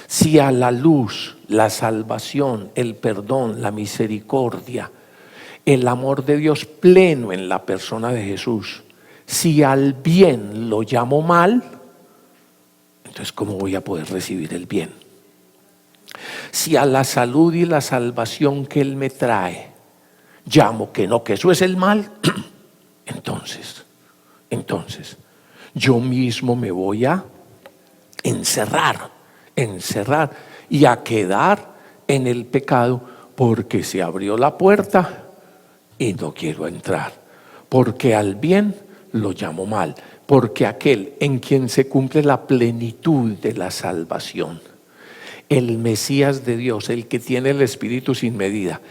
Si a la luz, la salvación, el perdón, la misericordia, el amor de Dios pleno en la persona de Jesús, si al bien lo llamo mal, entonces ¿cómo voy a poder recibir el bien? Si a la salud y la salvación que Él me trae llamo que no, que eso es el mal, entonces yo mismo me voy a encerrar y a quedar en el pecado, porque se abrió la puerta y no quiero entrar, porque al bien lo llamo mal, porque aquel en quien se cumple la plenitud de la salvación, el Mesías de Dios, el que tiene el Espíritu sin medida,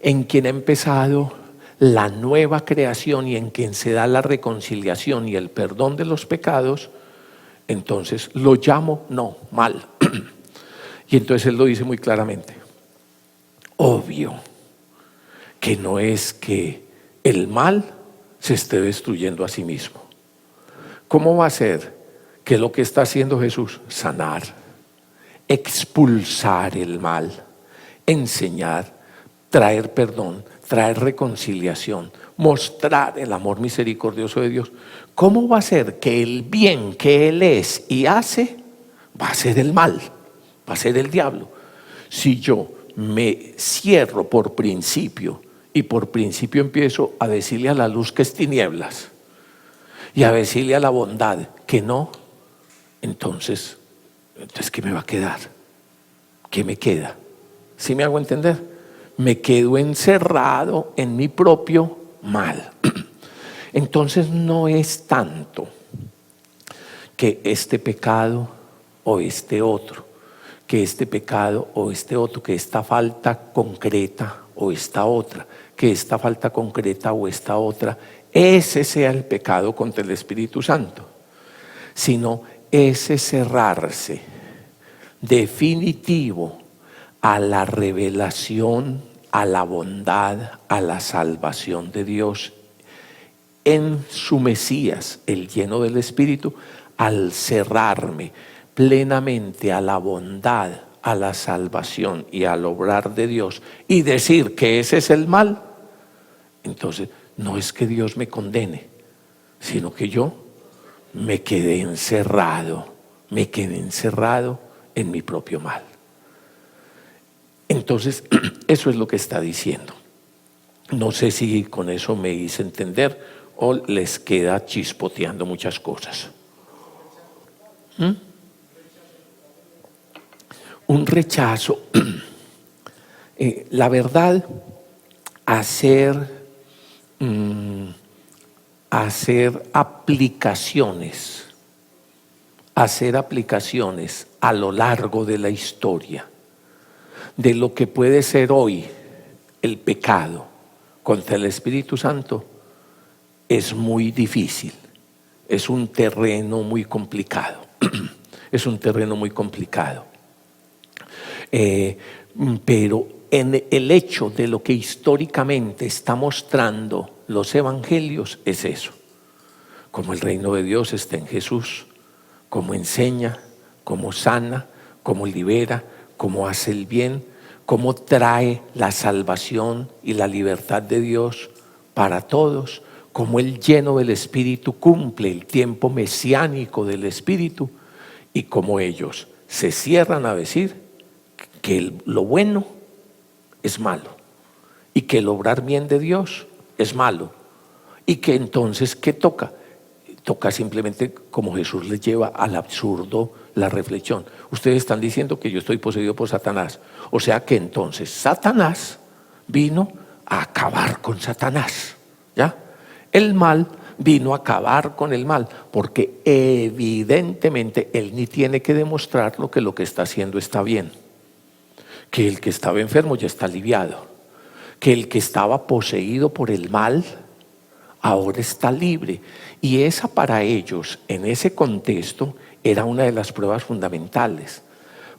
en quien ha empezado la nueva creación y en quien se da la reconciliación y el perdón de los pecados, entonces lo llamo no, mal. Y entonces Él lo dice muy claramente. Obvio que no es que el mal se esté destruyendo a sí mismo. ¿Cómo va a ser que lo que está haciendo Jesús? Sanar, expulsar el mal, enseñar, traer perdón, traer reconciliación, mostrar el amor misericordioso de Dios. ¿Cómo va a ser que el bien que Él es y hace va a ser el mal, va a ser el diablo? Si yo me cierro por principio y por principio empiezo a decirle a la luz que es tinieblas y a decirle a la bondad que no, entonces ¿qué me va a quedar? ¿Qué me queda? ¿Sí me hago entender? Me quedo encerrado en mi propio mal. Entonces no es tanto que este pecado o este otro, que este pecado o este otro, que esta falta concreta o esta otra, que esta falta concreta o esta otra, ese sea el pecado contra el Espíritu Santo, sino ese cerrarse definitivo a la revelación, a la bondad, a la salvación de Dios en su Mesías, el lleno del Espíritu, al cerrarme plenamente a la bondad, a la salvación y al obrar de Dios y decir que ese es el mal, entonces no es que Dios me condene, sino que yo me quedé encerrado en mi propio mal. Entonces, eso es lo que está diciendo. No sé si con eso me hice entender o les queda chispoteando muchas cosas. un rechazo. La verdad, hacer aplicaciones a lo largo de la historia de lo que puede ser hoy el pecado contra el Espíritu Santo es muy difícil, es un terreno muy complicado, es un terreno muy complicado. Pero en el hecho de lo que históricamente está mostrando los evangelios es eso, como el reino de Dios está en Jesús, cómo enseña, cómo sana, cómo libera, cómo hace el bien, cómo trae la salvación y la libertad de Dios para todos, cómo Él lleno del Espíritu cumple el tiempo mesiánico del Espíritu y cómo ellos se cierran a decir que lo bueno es malo y que el obrar bien de Dios es malo y que entonces ¿qué toca? Toca simplemente, como Jesús les lleva al absurdo la reflexión. Ustedes están diciendo que yo estoy poseído por Satanás. O sea que entonces Satanás vino a acabar con Satanás. ¿Ya? El mal vino a acabar con el mal, porque evidentemente él ni tiene que demostrar lo que está haciendo está bien. Que el que estaba enfermo ya está aliviado. Que el que estaba poseído por el mal ahora está libre. Y esa para ellos, en ese contexto, era una de las pruebas fundamentales.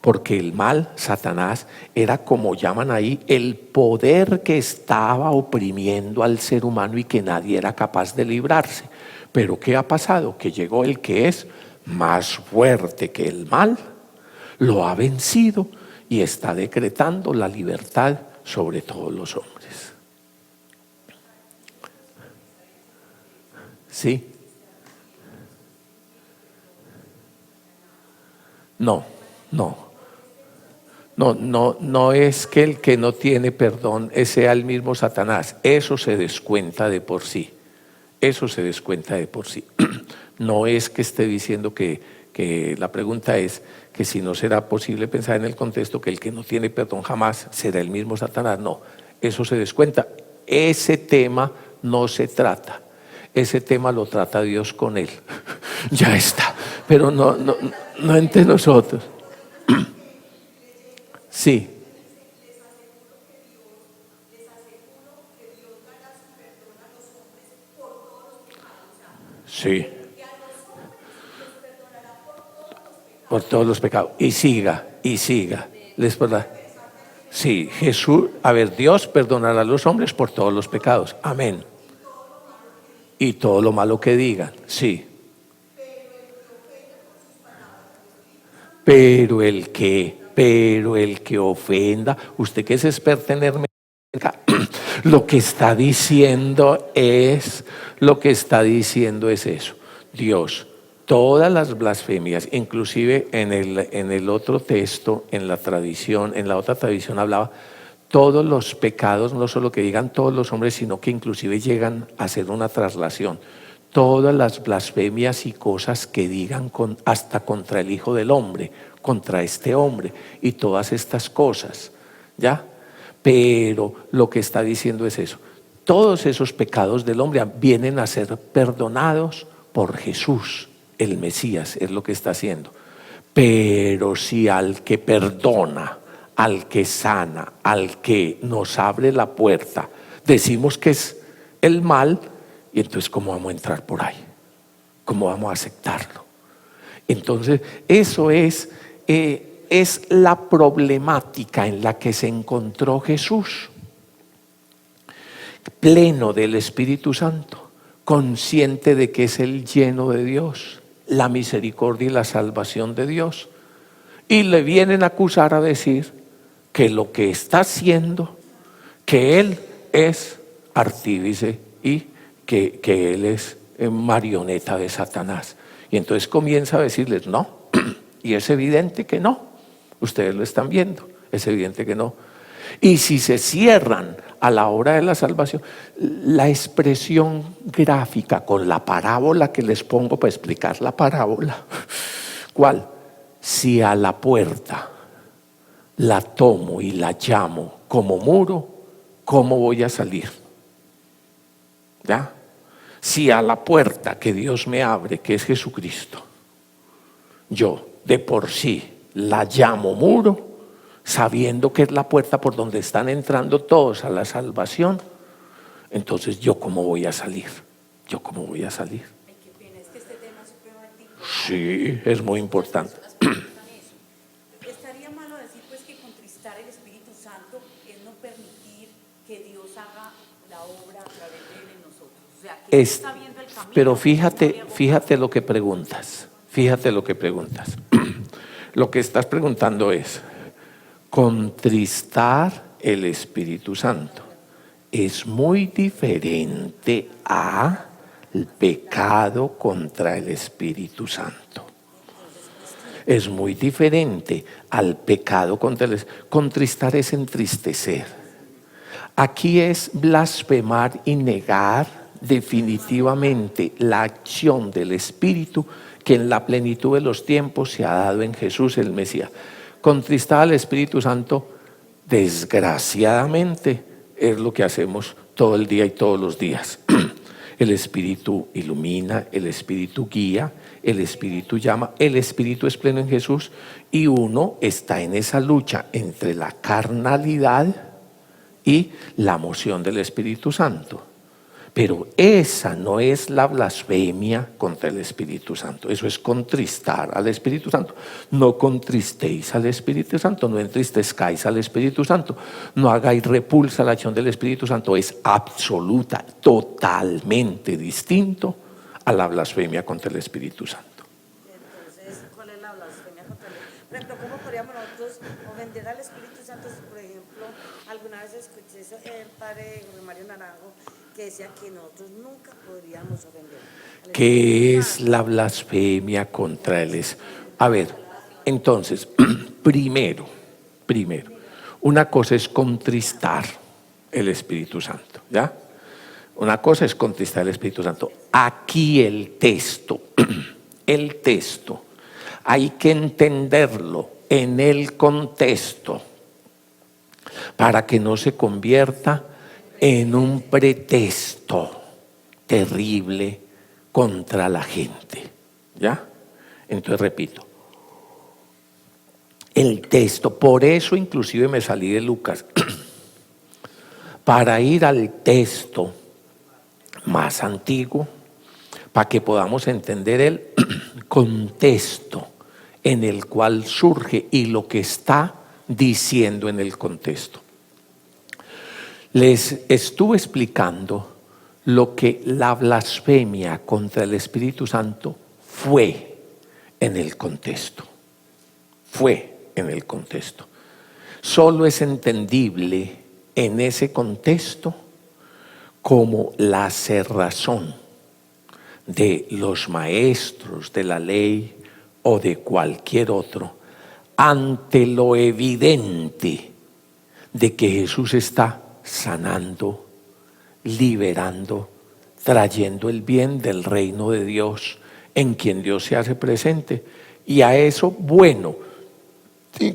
Porque el mal, Satanás, era como llaman ahí, el poder que estaba oprimiendo al ser humano y que nadie era capaz de librarse. Pero ¿qué ha pasado? Que llegó el que es más fuerte que el mal, lo ha vencido y está decretando la libertad sobre todos los hombres. ¿Sí? No es que el que no tiene perdón sea el mismo Satanás. Eso se descuenta de por sí. Eso se descuenta de por sí. No es que esté diciendo que la pregunta es que si no será posible pensar en el contexto que el que no tiene perdón jamás será el mismo Satanás. No, eso se descuenta. Ese tema no se trata. Ese tema lo trata Dios con él. Ya está. Pero no entre nosotros. Sí. Sí. Por todos los pecados. Y siga. Les perdona. Sí, Jesús, Dios perdonará a los hombres por todos los pecados. Amén. Y todo lo malo que digan. Sí. Pero el que ofenda, usted que es experto en hermenéutica, lo que está diciendo es eso. Dios, todas las blasfemias, inclusive en el otro texto, en la otra tradición hablaba, todos los pecados, no solo que digan todos los hombres, sino que inclusive llegan a hacer una traslación. Todas las blasfemias y cosas que digan hasta contra el Hijo del Hombre, contra este hombre y todas estas cosas, ¿ya? Pero lo que está diciendo es eso. Todos esos pecados del hombre vienen a ser perdonados por Jesús, el Mesías, es lo que está haciendo. Pero si al que perdona, al que sana, al que nos abre la puerta, decimos que es el mal, y entonces ¿cómo vamos a entrar por ahí? ¿Cómo vamos a aceptarlo? Entonces eso es la problemática en la que se encontró Jesús, pleno del Espíritu Santo, consciente de que es el lleno de Dios, la misericordia y la salvación de Dios, y le vienen a acusar, a decir que lo que está haciendo, que él es artífice y que él es marioneta de Satanás. Y entonces comienza a decirles no, y es evidente que no, ustedes lo están viendo, es evidente que no. Y si se cierran a la hora de la salvación, la expresión gráfica con la parábola que les pongo para explicar la parábola, ¿cuál? Si a la puerta la tomo y la llamo como muro, ¿cómo voy a salir? ¿Ya? Si a la puerta que Dios me abre, que es Jesucristo, yo de por sí la llamo muro, sabiendo que es la puerta por donde están entrando todos a la salvación, entonces ¿yo cómo voy a salir? ¿Yo cómo voy a salir? Ay, qué pena, es que este tema es supremamente Sí, es muy importante. Estaría malo decir pues que contristar el Espíritu Santo es no permitir que Dios haga la obra a través de él en nosotros. O sea, que Él está viendo el camino. Pero y fíjate lo que preguntas. Fíjate lo que preguntas. Lo que estás preguntando es, contristar el Espíritu Santo es muy diferente a el pecado contra el Espíritu Santo. Es muy diferente al pecado contra el Espíritu. Contristar es entristecer. Aquí es blasfemar y negar definitivamente la acción del Espíritu que en la plenitud de los tiempos se ha dado en Jesús el Mesías. Contristar al Espíritu Santo, desgraciadamente, es lo que hacemos todo el día y todos los días. El Espíritu ilumina, el Espíritu guía, el Espíritu llama, el Espíritu es pleno en Jesús y uno está en esa lucha entre la carnalidad y la moción del Espíritu Santo. Pero esa no es la blasfemia contra el Espíritu Santo. Eso es contristar al Espíritu Santo. No contristéis al Espíritu Santo, no entristezcáis al Espíritu Santo, no hagáis repulsa a la acción del Espíritu Santo. Es absoluta, totalmente distinto a la blasfemia contra el Espíritu Santo. Entonces, ¿cuál es la blasfemia contra él? Por ejemplo, ¿cómo podríamos nosotros ofender al Espíritu Santo? Por ejemplo, alguna vez escuché eso, el padre Mario Naranjo, que decía que nosotros nunca podríamos ofender. ¿Qué es la blasfemia contra el Espíritu? A ver, entonces, primero, una cosa es contristar el Espíritu Santo, ¿ya? Una cosa es contristar el Espíritu Santo. Aquí el texto, hay que entenderlo en el contexto para que no se convierta en un pretexto terrible contra la gente, ¿ya? Entonces repito, el texto, por eso inclusive me salí de Lucas, para ir al texto más antiguo, para que podamos entender el contexto en el cual surge y lo que está diciendo en el contexto. Les estuve explicando lo que la blasfemia contra el Espíritu Santo fue en el contexto. Solo es entendible en ese contexto como la cerrazón de los maestros de la ley o de cualquier otro ante lo evidente de que Jesús está sanando, liberando, trayendo el bien del reino de Dios en quien Dios se hace presente. Y a eso bueno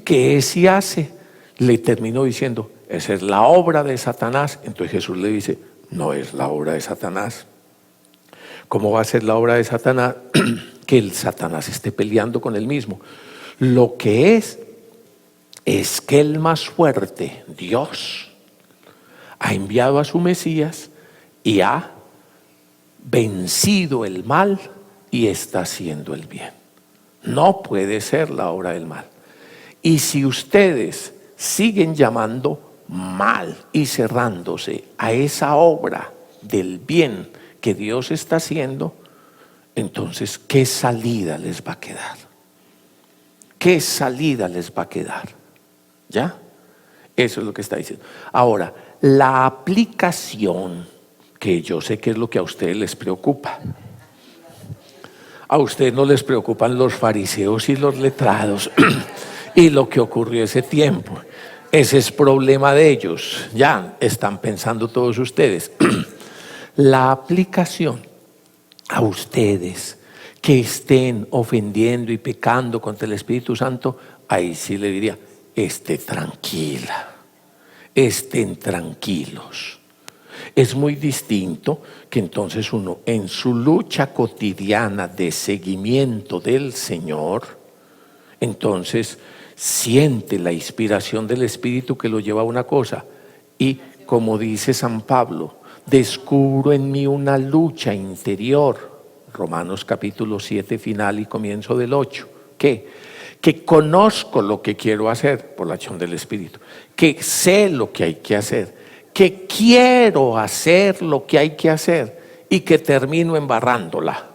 que se hace, le terminó diciendo, esa es la obra de Satanás. Entonces Jesús le dice, no es la obra de Satanás. ¿Cómo va a ser la obra de Satanás? Que el Satanás esté peleando con él mismo. Lo que es que el más fuerte, Dios, ha enviado a su Mesías y ha vencido el mal y está haciendo el bien. No puede ser la obra del mal. Y si ustedes siguen llamando mal y cerrándose a esa obra del bien que Dios está haciendo, entonces, ¿qué salida les va a quedar? ¿Qué salida les va a quedar? ¿Ya? Eso es lo que está diciendo. Ahora, la aplicación, que yo sé que es lo que a ustedes les preocupa. A ustedes no les preocupan los fariseos y los letrados y lo que ocurrió ese tiempo. Ese es problema de ellos. Ya están pensando todos ustedes. La aplicación a ustedes que estén ofendiendo y pecando contra el Espíritu Santo, ahí sí le diría, esté tranquila, estén tranquilos. Es muy distinto que entonces uno en su lucha cotidiana de seguimiento del Señor, entonces siente la inspiración del Espíritu que lo lleva a una cosa y, como dice San Pablo, descubro en mí una lucha interior. Romanos capítulo 7 final y comienzo del 8. Que conozco lo que quiero hacer por la acción del Espíritu, que sé lo que hay que hacer, que quiero hacer lo que hay que hacer y que termino embarrándola,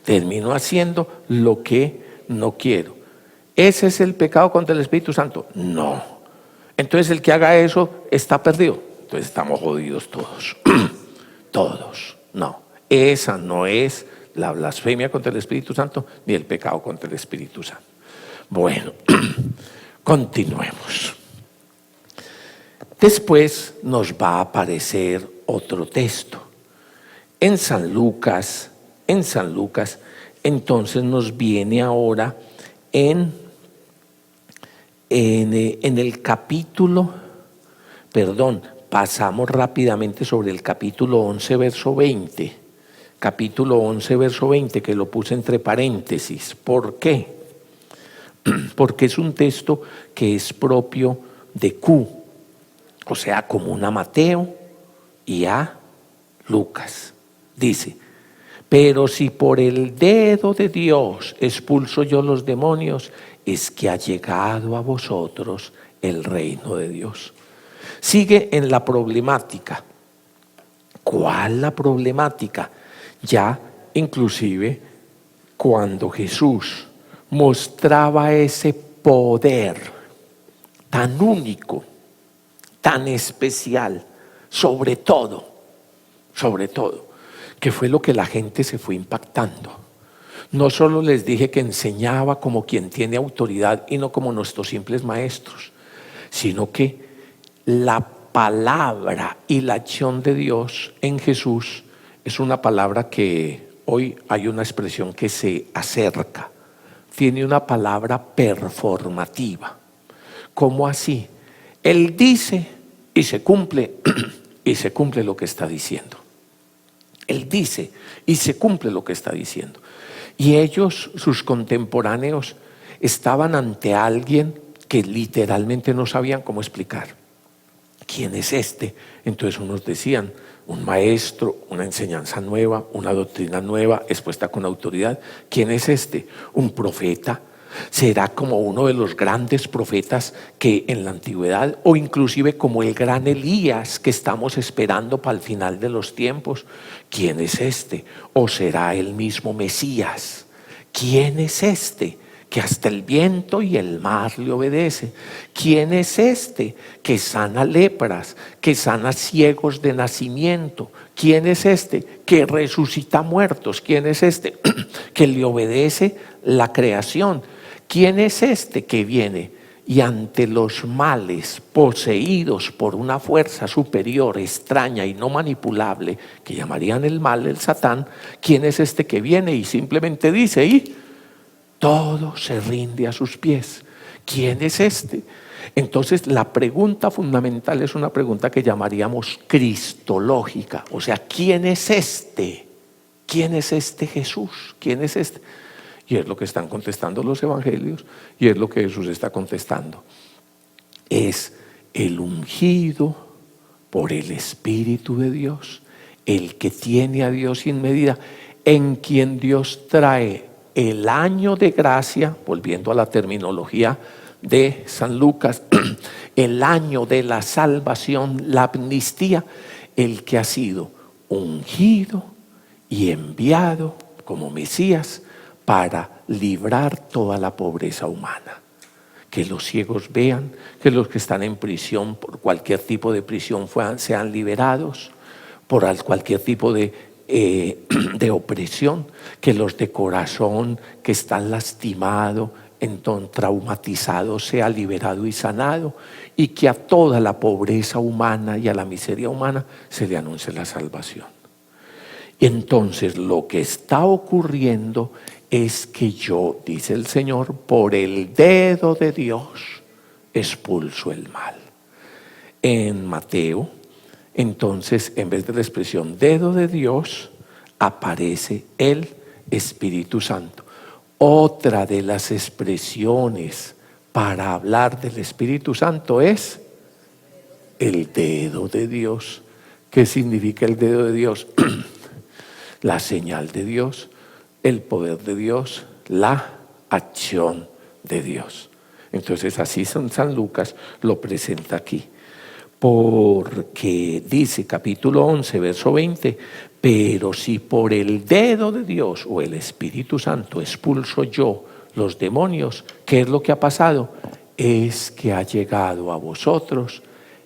termino haciendo lo que no quiero. ¿Ese es el pecado contra el Espíritu Santo? No. Entonces el que haga eso está perdido. Entonces estamos jodidos todos. Todos. No. Esa no es la blasfemia contra el Espíritu Santo ni el pecado contra el Espíritu Santo. Bueno, continuemos. Después nos va a aparecer otro texto. En San Lucas, entonces nos viene ahora en el capítulo, pasamos rápidamente sobre el capítulo 11, verso 20. Capítulo 11, verso 20, que lo puse entre paréntesis. ¿Por qué? Porque es un texto que es propio de Q, o sea, común a Mateo y a Lucas. Dice: pero si por el dedo de Dios expulso yo los demonios, es que ha llegado a vosotros el reino de Dios. Sigue en la problemática. ¿Cuál la problemática? Ya inclusive cuando Jesús mostraba ese poder tan único, tan especial, sobre todo, que fue lo que la gente se fue impactando. No solo les dije que enseñaba como quien tiene autoridad y no como nuestros simples maestros, sino que la palabra y la acción de Dios en Jesús es una palabra que hoy hay una expresión que se acerca. Tiene una palabra performativa. ¿Cómo así? Él dice y se cumple, y se cumple lo que está diciendo. Él dice y se cumple lo que está diciendo. Y ellos, sus contemporáneos, estaban ante alguien que literalmente no sabían cómo explicar. ¿Quién es este? Entonces unos decían: un maestro, una enseñanza nueva, una doctrina nueva, expuesta con autoridad. ¿Quién es este? Un profeta. ¿Será como uno de los grandes profetas que en la antigüedad, o inclusive como el gran Elías que estamos esperando para el final de los tiempos? ¿Quién es este? ¿O será el mismo Mesías? ¿Quién es este que hasta el viento y el mar le obedece? ¿Quién es este que sana lepras, que sana ciegos de nacimiento? ¿Quién es este que resucita muertos? ¿Quién es este que le obedece la creación? ¿Quién es este que viene y ante los males poseídos por una fuerza superior, extraña y no manipulable, que llamarían el mal, el Satán? ¿Quién es este que viene y simplemente dice y todo se rinde a sus pies? ¿Quién es este? Entonces la pregunta fundamental es una pregunta que llamaríamos cristológica. O sea, ¿quién es este? ¿Quién es este Jesús? ¿Quién es este? Y es lo que están contestando los evangelios y es lo que Jesús está contestando. Es el ungido por el Espíritu de Dios, el que tiene a Dios sin medida, en quien Dios trae el año de gracia, volviendo a la terminología de San Lucas, el año de la salvación, la amnistía, el que ha sido ungido y enviado como Mesías para librar toda la pobreza humana. Que los ciegos vean, que los que están en prisión por cualquier tipo de prisión sean liberados, por cualquier tipo de opresión, que los de corazón que están lastimados, entonces traumatizado, sea liberado y sanado, y que a toda la pobreza humana y a la miseria humana se le anuncie la salvación. Y entonces lo que está ocurriendo es que yo, dice el Señor, por el dedo de Dios expulso el mal. En Mateo, entonces, en vez de la expresión dedo de Dios, aparece el Espíritu Santo. Otra de las expresiones para hablar del Espíritu Santo es el dedo de Dios. ¿Qué significa el dedo de Dios? La señal de Dios, el poder de Dios, la acción de Dios. Entonces así San Lucas lo presenta aquí. Porque dice capítulo 11, verso 20, pero si por el dedo de Dios o el Espíritu Santo expulso yo los demonios, ¿qué es lo que ha pasado? Es que ha llegado a vosotros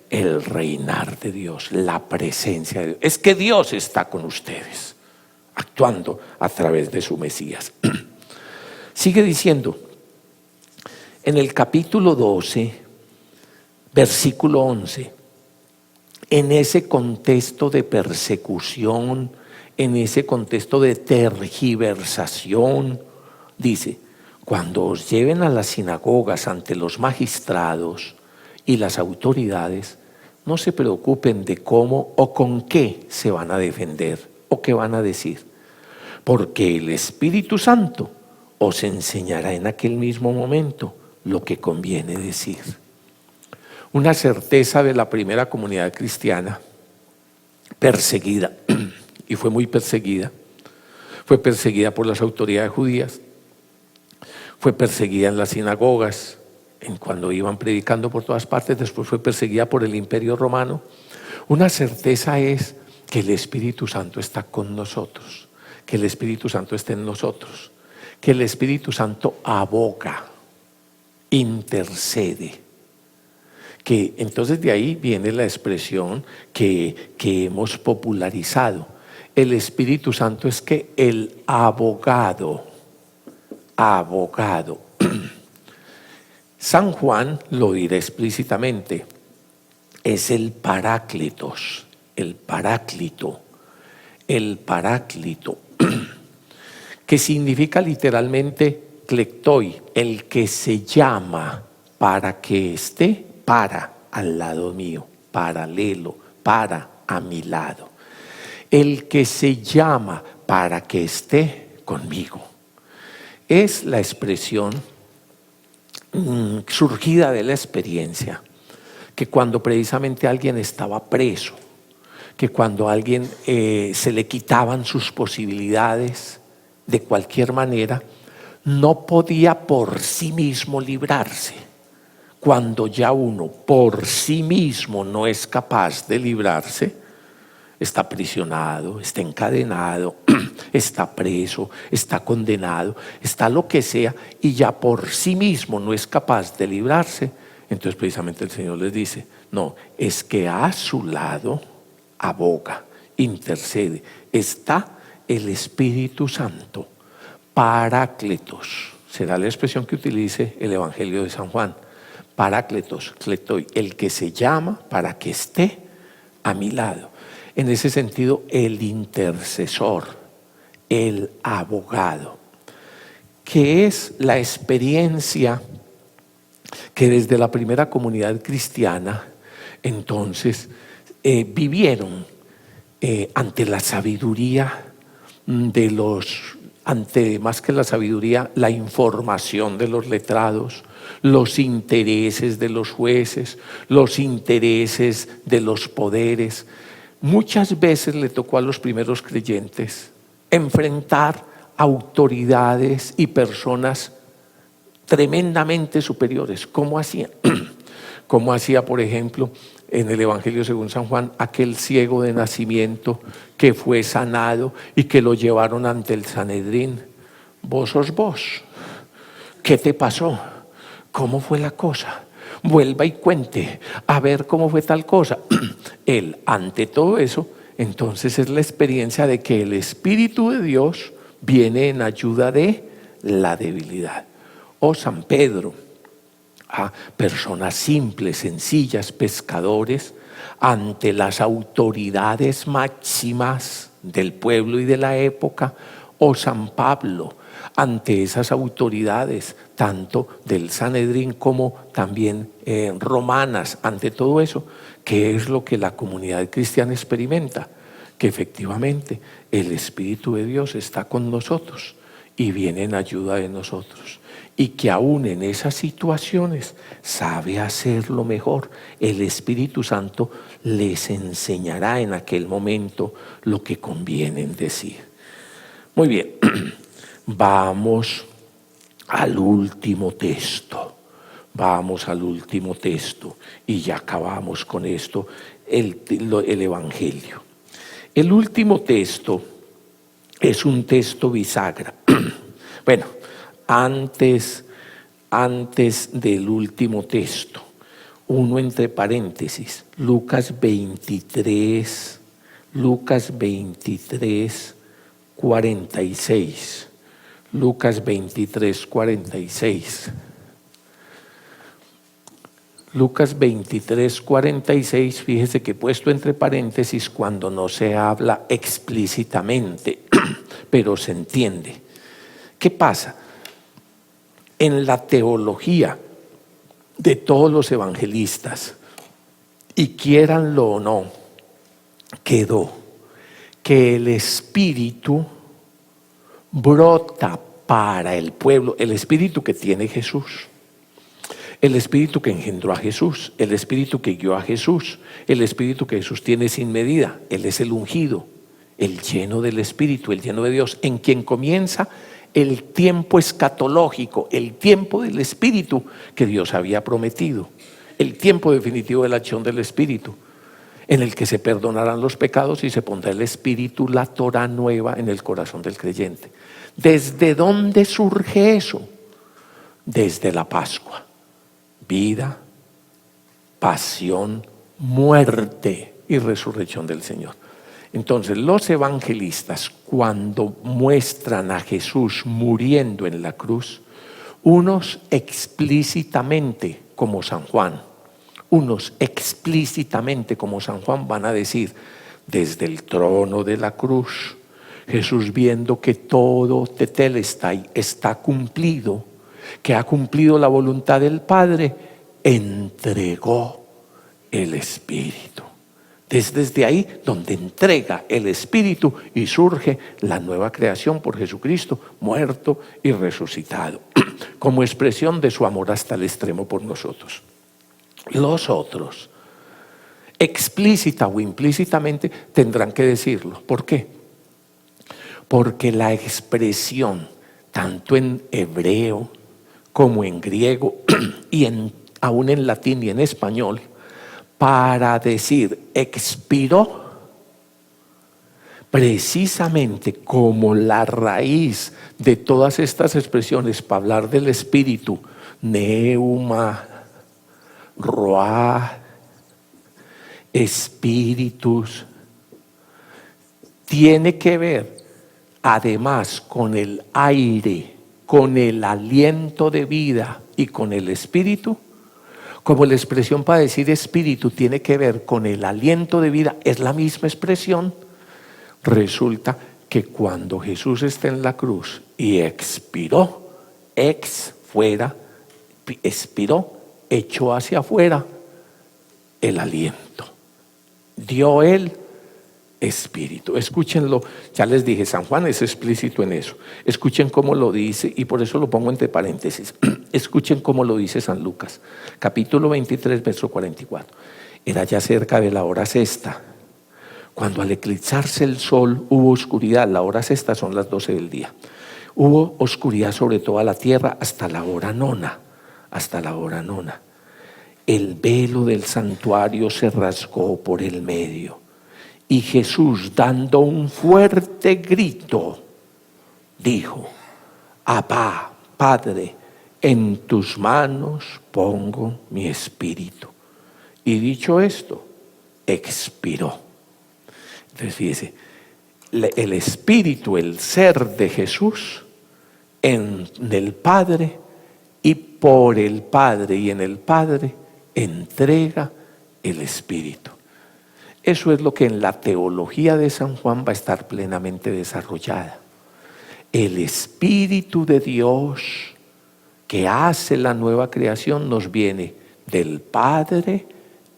el reinar de Dios, la presencia de Dios. Es que Dios está con ustedes, actuando a través de su Mesías. Sigue diciendo, en el capítulo 12, versículo 11, en ese contexto de persecución, en ese contexto de tergiversación, dice, cuando os lleven a las sinagogas ante los magistrados y las autoridades, no se preocupen de cómo o con qué se van a defender o qué van a decir, porque el Espíritu Santo os enseñará en aquel mismo momento lo que conviene decir. Una certeza de la primera comunidad cristiana, perseguida, y fue muy perseguida. Fue perseguida por las autoridades judías, fue perseguida en las sinagogas, cuando iban predicando por todas partes, después fue perseguida por el Imperio Romano. Una certeza es que el Espíritu Santo está con nosotros, que el Espíritu Santo está en nosotros, que el Espíritu Santo aboga, intercede. Que entonces de ahí viene la expresión que hemos popularizado. El Espíritu Santo es que el abogado. San Juan lo dirá explícitamente, es el paráclitos, el paráclito, que significa literalmente clectoi, el que se llama para que esté al lado mío, paralelo, a mi lado. El que se llama para que esté conmigo. Es la expresión surgida de la experiencia, que cuando precisamente alguien estaba preso, que cuando a alguien se le quitaban sus posibilidades de cualquier manera, no podía por sí mismo librarse. Cuando ya uno por sí mismo no es capaz de librarse, está aprisionado, está encadenado, está preso, está condenado, está lo que sea, y ya por sí mismo no es capaz de librarse, entonces precisamente el Señor les dice, no, es que a su lado aboga, intercede, está el Espíritu Santo, parácletos, será la expresión que utilice el Evangelio de San Juan, parácletos, cletoi, el que se llama para que esté a mi lado. En ese sentido, el intercesor, el abogado, que es la experiencia que desde la primera comunidad cristiana entonces vivieron ante la sabiduría ante más que la sabiduría, la información de los letrados, los intereses de los jueces, los intereses de los poderes. Muchas veces le tocó a los primeros creyentes enfrentar autoridades y personas tremendamente superiores. ¿Cómo hacían? Como hacía, por ejemplo, en el Evangelio según San Juan, aquel ciego de nacimiento que fue sanado y que lo llevaron ante el Sanedrín. Vos sos vos. ¿Qué te pasó? ¿Cómo fue la cosa? Vuelva y cuente, a ver cómo fue tal cosa. Él, ante todo eso, entonces es la experiencia de que el Espíritu de Dios viene en ayuda de la debilidad. O San Pedro, a personas simples, sencillas, pescadores, ante las autoridades máximas del pueblo y de la época. O San Pablo, ante esas autoridades, tanto del Sanedrín como también romanas, ante todo eso, ¿qué es lo que la comunidad cristiana experimenta? Que efectivamente el Espíritu de Dios está con nosotros y viene en ayuda de nosotros. Y que aún en esas situaciones sabe hacerlo mejor. El Espíritu Santo les enseñará en aquel momento lo que conviene decir. Muy bien, vamos al último texto. Vamos al último texto y ya acabamos con esto, el Evangelio. El último texto es un texto bisagra. Bueno, antes del último texto, uno entre paréntesis, Lucas 23, 46. Lucas 23, 46. Lucas 23, 46, fíjese que he puesto entre paréntesis cuando no se habla explícitamente, pero se entiende. ¿Qué pasa? En la teología de todos los evangelistas, y quiéranlo o no, quedó que el Espíritu brota para el pueblo, el Espíritu que tiene Jesús. El Espíritu que engendró a Jesús, el Espíritu que guió a Jesús, el Espíritu que Jesús tiene sin medida. Él es el ungido, el lleno del Espíritu, el lleno de Dios, en quien comienza el tiempo escatológico, el tiempo del Espíritu que Dios había prometido, el tiempo definitivo de la acción del Espíritu, en el que se perdonarán los pecados y se pondrá el Espíritu, la Torá nueva en el corazón del creyente. ¿Desde dónde surge eso? Desde la Pascua. Vida, pasión, muerte y resurrección del Señor. Entonces los evangelistas, cuando muestran a Jesús muriendo en la cruz, unos explícitamente como San Juan, van a decir, desde el trono de la cruz, Jesús viendo que todo tetelestai está cumplido, que ha cumplido la voluntad del Padre, entregó el Espíritu. Desde ahí donde entrega el Espíritu y surge la nueva creación por Jesucristo, muerto y resucitado, como expresión de su amor hasta el extremo por nosotros. Los otros, explícita o implícitamente, tendrán que decirlo. ¿Por qué? Porque la expresión, tanto en hebreo como en griego y aún en latín y en español, para decir expiró, precisamente como la raíz de todas estas expresiones para hablar del Espíritu, neuma, roá, espíritus, tiene que ver además con el aire, con el aliento de vida y con el Espíritu. Como la expresión para decir espíritu tiene que ver con el aliento de vida, es la misma expresión. Resulta que cuando Jesús está en la cruz y expiró, expiró, echó hacia afuera el aliento, dio el Espíritu. Escúchenlo, ya les dije, San Juan es explícito en eso. Escuchen cómo lo dice, y por eso lo pongo entre paréntesis. Escuchen cómo lo dice San Lucas, capítulo 23, verso 44. Era ya cerca de la hora sexta, cuando al eclipsarse el sol hubo oscuridad. La hora sexta son las 12 del día. Hubo oscuridad sobre toda la tierra hasta la hora nona. El velo del santuario se rasgó por el medio. Y Jesús, dando un fuerte grito, dijo: Abba, Padre, en tus manos pongo mi espíritu. Y dicho esto, expiró. Entonces fíjese, el espíritu, el ser de Jesús en el Padre, y por el Padre y en el Padre entrega el Espíritu. Eso es lo que en la teología de San Juan va a estar plenamente desarrollada. el Espíritu de Dios que hace la nueva creación nos viene del Padre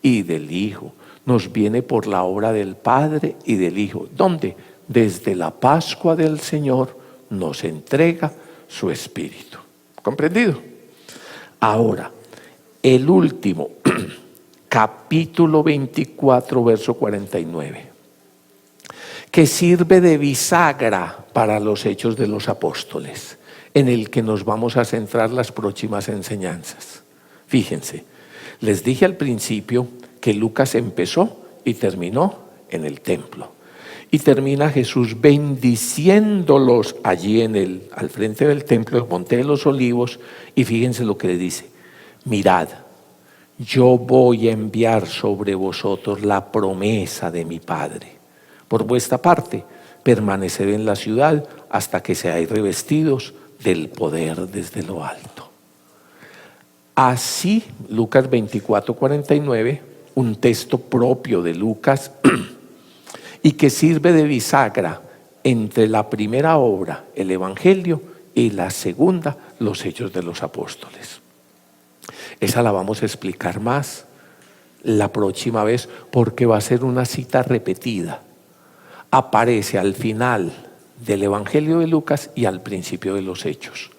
y del Hijo. Nos viene por la obra del Padre y del Hijo. ¿Dónde? Desde la Pascua del Señor nos entrega su Espíritu. ¿Comprendido? Ahora, el último, capítulo 24, verso 49, que sirve de bisagra para los Hechos de los Apóstoles, en el que nos vamos a centrar las próximas enseñanzas. Fíjense, les dije al principio que Lucas empezó y terminó en el templo. Y termina Jesús bendiciéndolos allí al frente del templo, el Monte de los Olivos, y fíjense lo que le dice: mirad, yo voy a enviar sobre vosotros la promesa de mi Padre. Por vuestra parte, permaneced en la ciudad hasta que seáis revestidos del poder desde lo alto. Así, Lucas 24, 49, un texto propio de Lucas y que sirve de bisagra entre la primera obra, el Evangelio, y la segunda, los Hechos de los Apóstoles. Esa la vamos a explicar más la próxima vez, porque va a ser una cita repetida. Aparece al final del Evangelio de Lucas y al principio de los Hechos.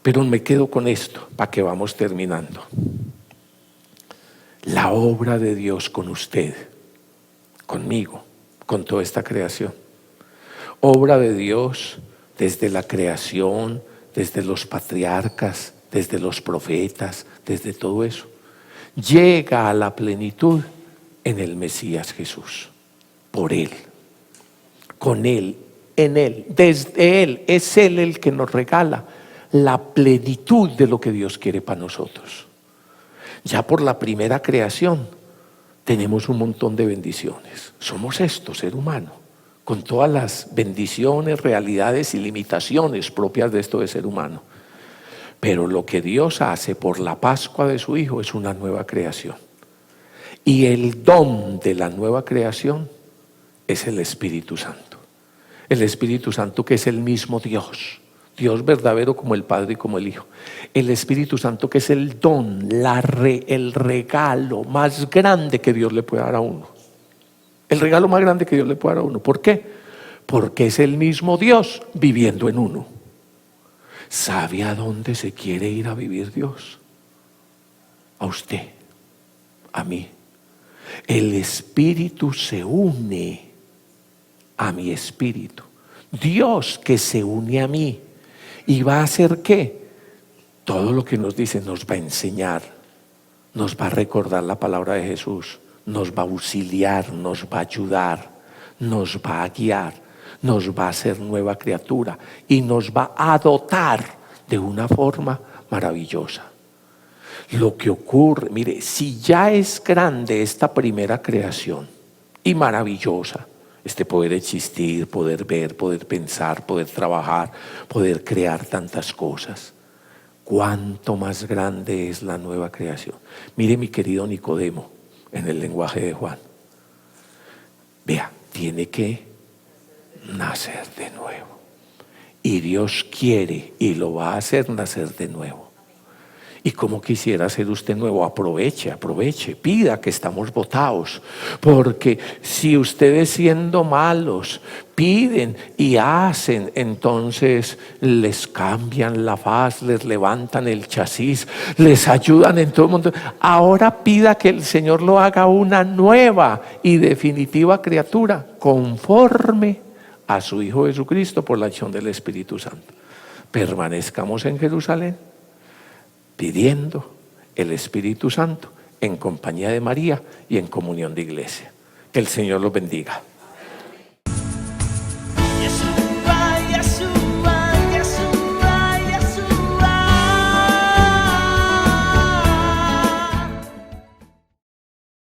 Pero me quedo con esto para que vamos terminando. La obra de Dios con usted, conmigo, con toda esta creación. Obra de Dios desde la creación, desde los patriarcas, desde los profetas, desde todo eso. Llega a la plenitud en el Mesías Jesús, por Él, con Él, en Él, desde Él. Es Él el que nos regala la plenitud de lo que Dios quiere para nosotros. Ya por la primera creación tenemos un montón de bendiciones. Somos esto, ser humano, con todas las bendiciones, realidades y limitaciones propias de esto de ser humano. Pero lo que Dios hace por la Pascua de su Hijo es una nueva creación. Y el don de la nueva creación es el Espíritu Santo. El Espíritu Santo, que es el mismo Dios. Dios verdadero como el Padre y como el Hijo. El Espíritu Santo, que es el don, el regalo más grande que Dios le puede dar a uno. El regalo más grande que Dios le puede dar a uno. ¿Por qué? Porque es el mismo Dios viviendo en uno. ¿Sabe a dónde se quiere ir a vivir Dios? A usted, a mí. El Espíritu se une a mi espíritu. Dios que se une a mí. ¿Y va a hacer qué? Todo lo que nos dice nos va a enseñar, nos va a recordar la palabra de Jesús, nos va a auxiliar, nos va a ayudar, nos va a guiar, nos va a hacer nueva criatura y nos va a dotar de una forma maravillosa. Lo que ocurre, mire, si ya es grande esta primera creación y maravillosa, este poder existir, poder ver, poder pensar, poder trabajar, poder crear tantas cosas, ¿cuánto más grande es la nueva creación? Mire, mi querido Nicodemo, en el lenguaje de Juan, vea, tiene que nacer de nuevo. Y Dios quiere y lo va a hacer nacer de nuevo. Y como quisiera ser usted nuevo, aproveche, pida, que estamos votados. Porque si ustedes, siendo malos, piden y hacen, entonces les cambian la faz, les levantan el chasis, les ayudan en todo el mundo. Ahora pida que el Señor lo haga una nueva y definitiva criatura, conforme a su Hijo Jesucristo, por la acción del Espíritu Santo. Permanezcamos en Jerusalén, pidiendo el Espíritu Santo en compañía de María y en comunión de iglesia. Que el Señor los bendiga.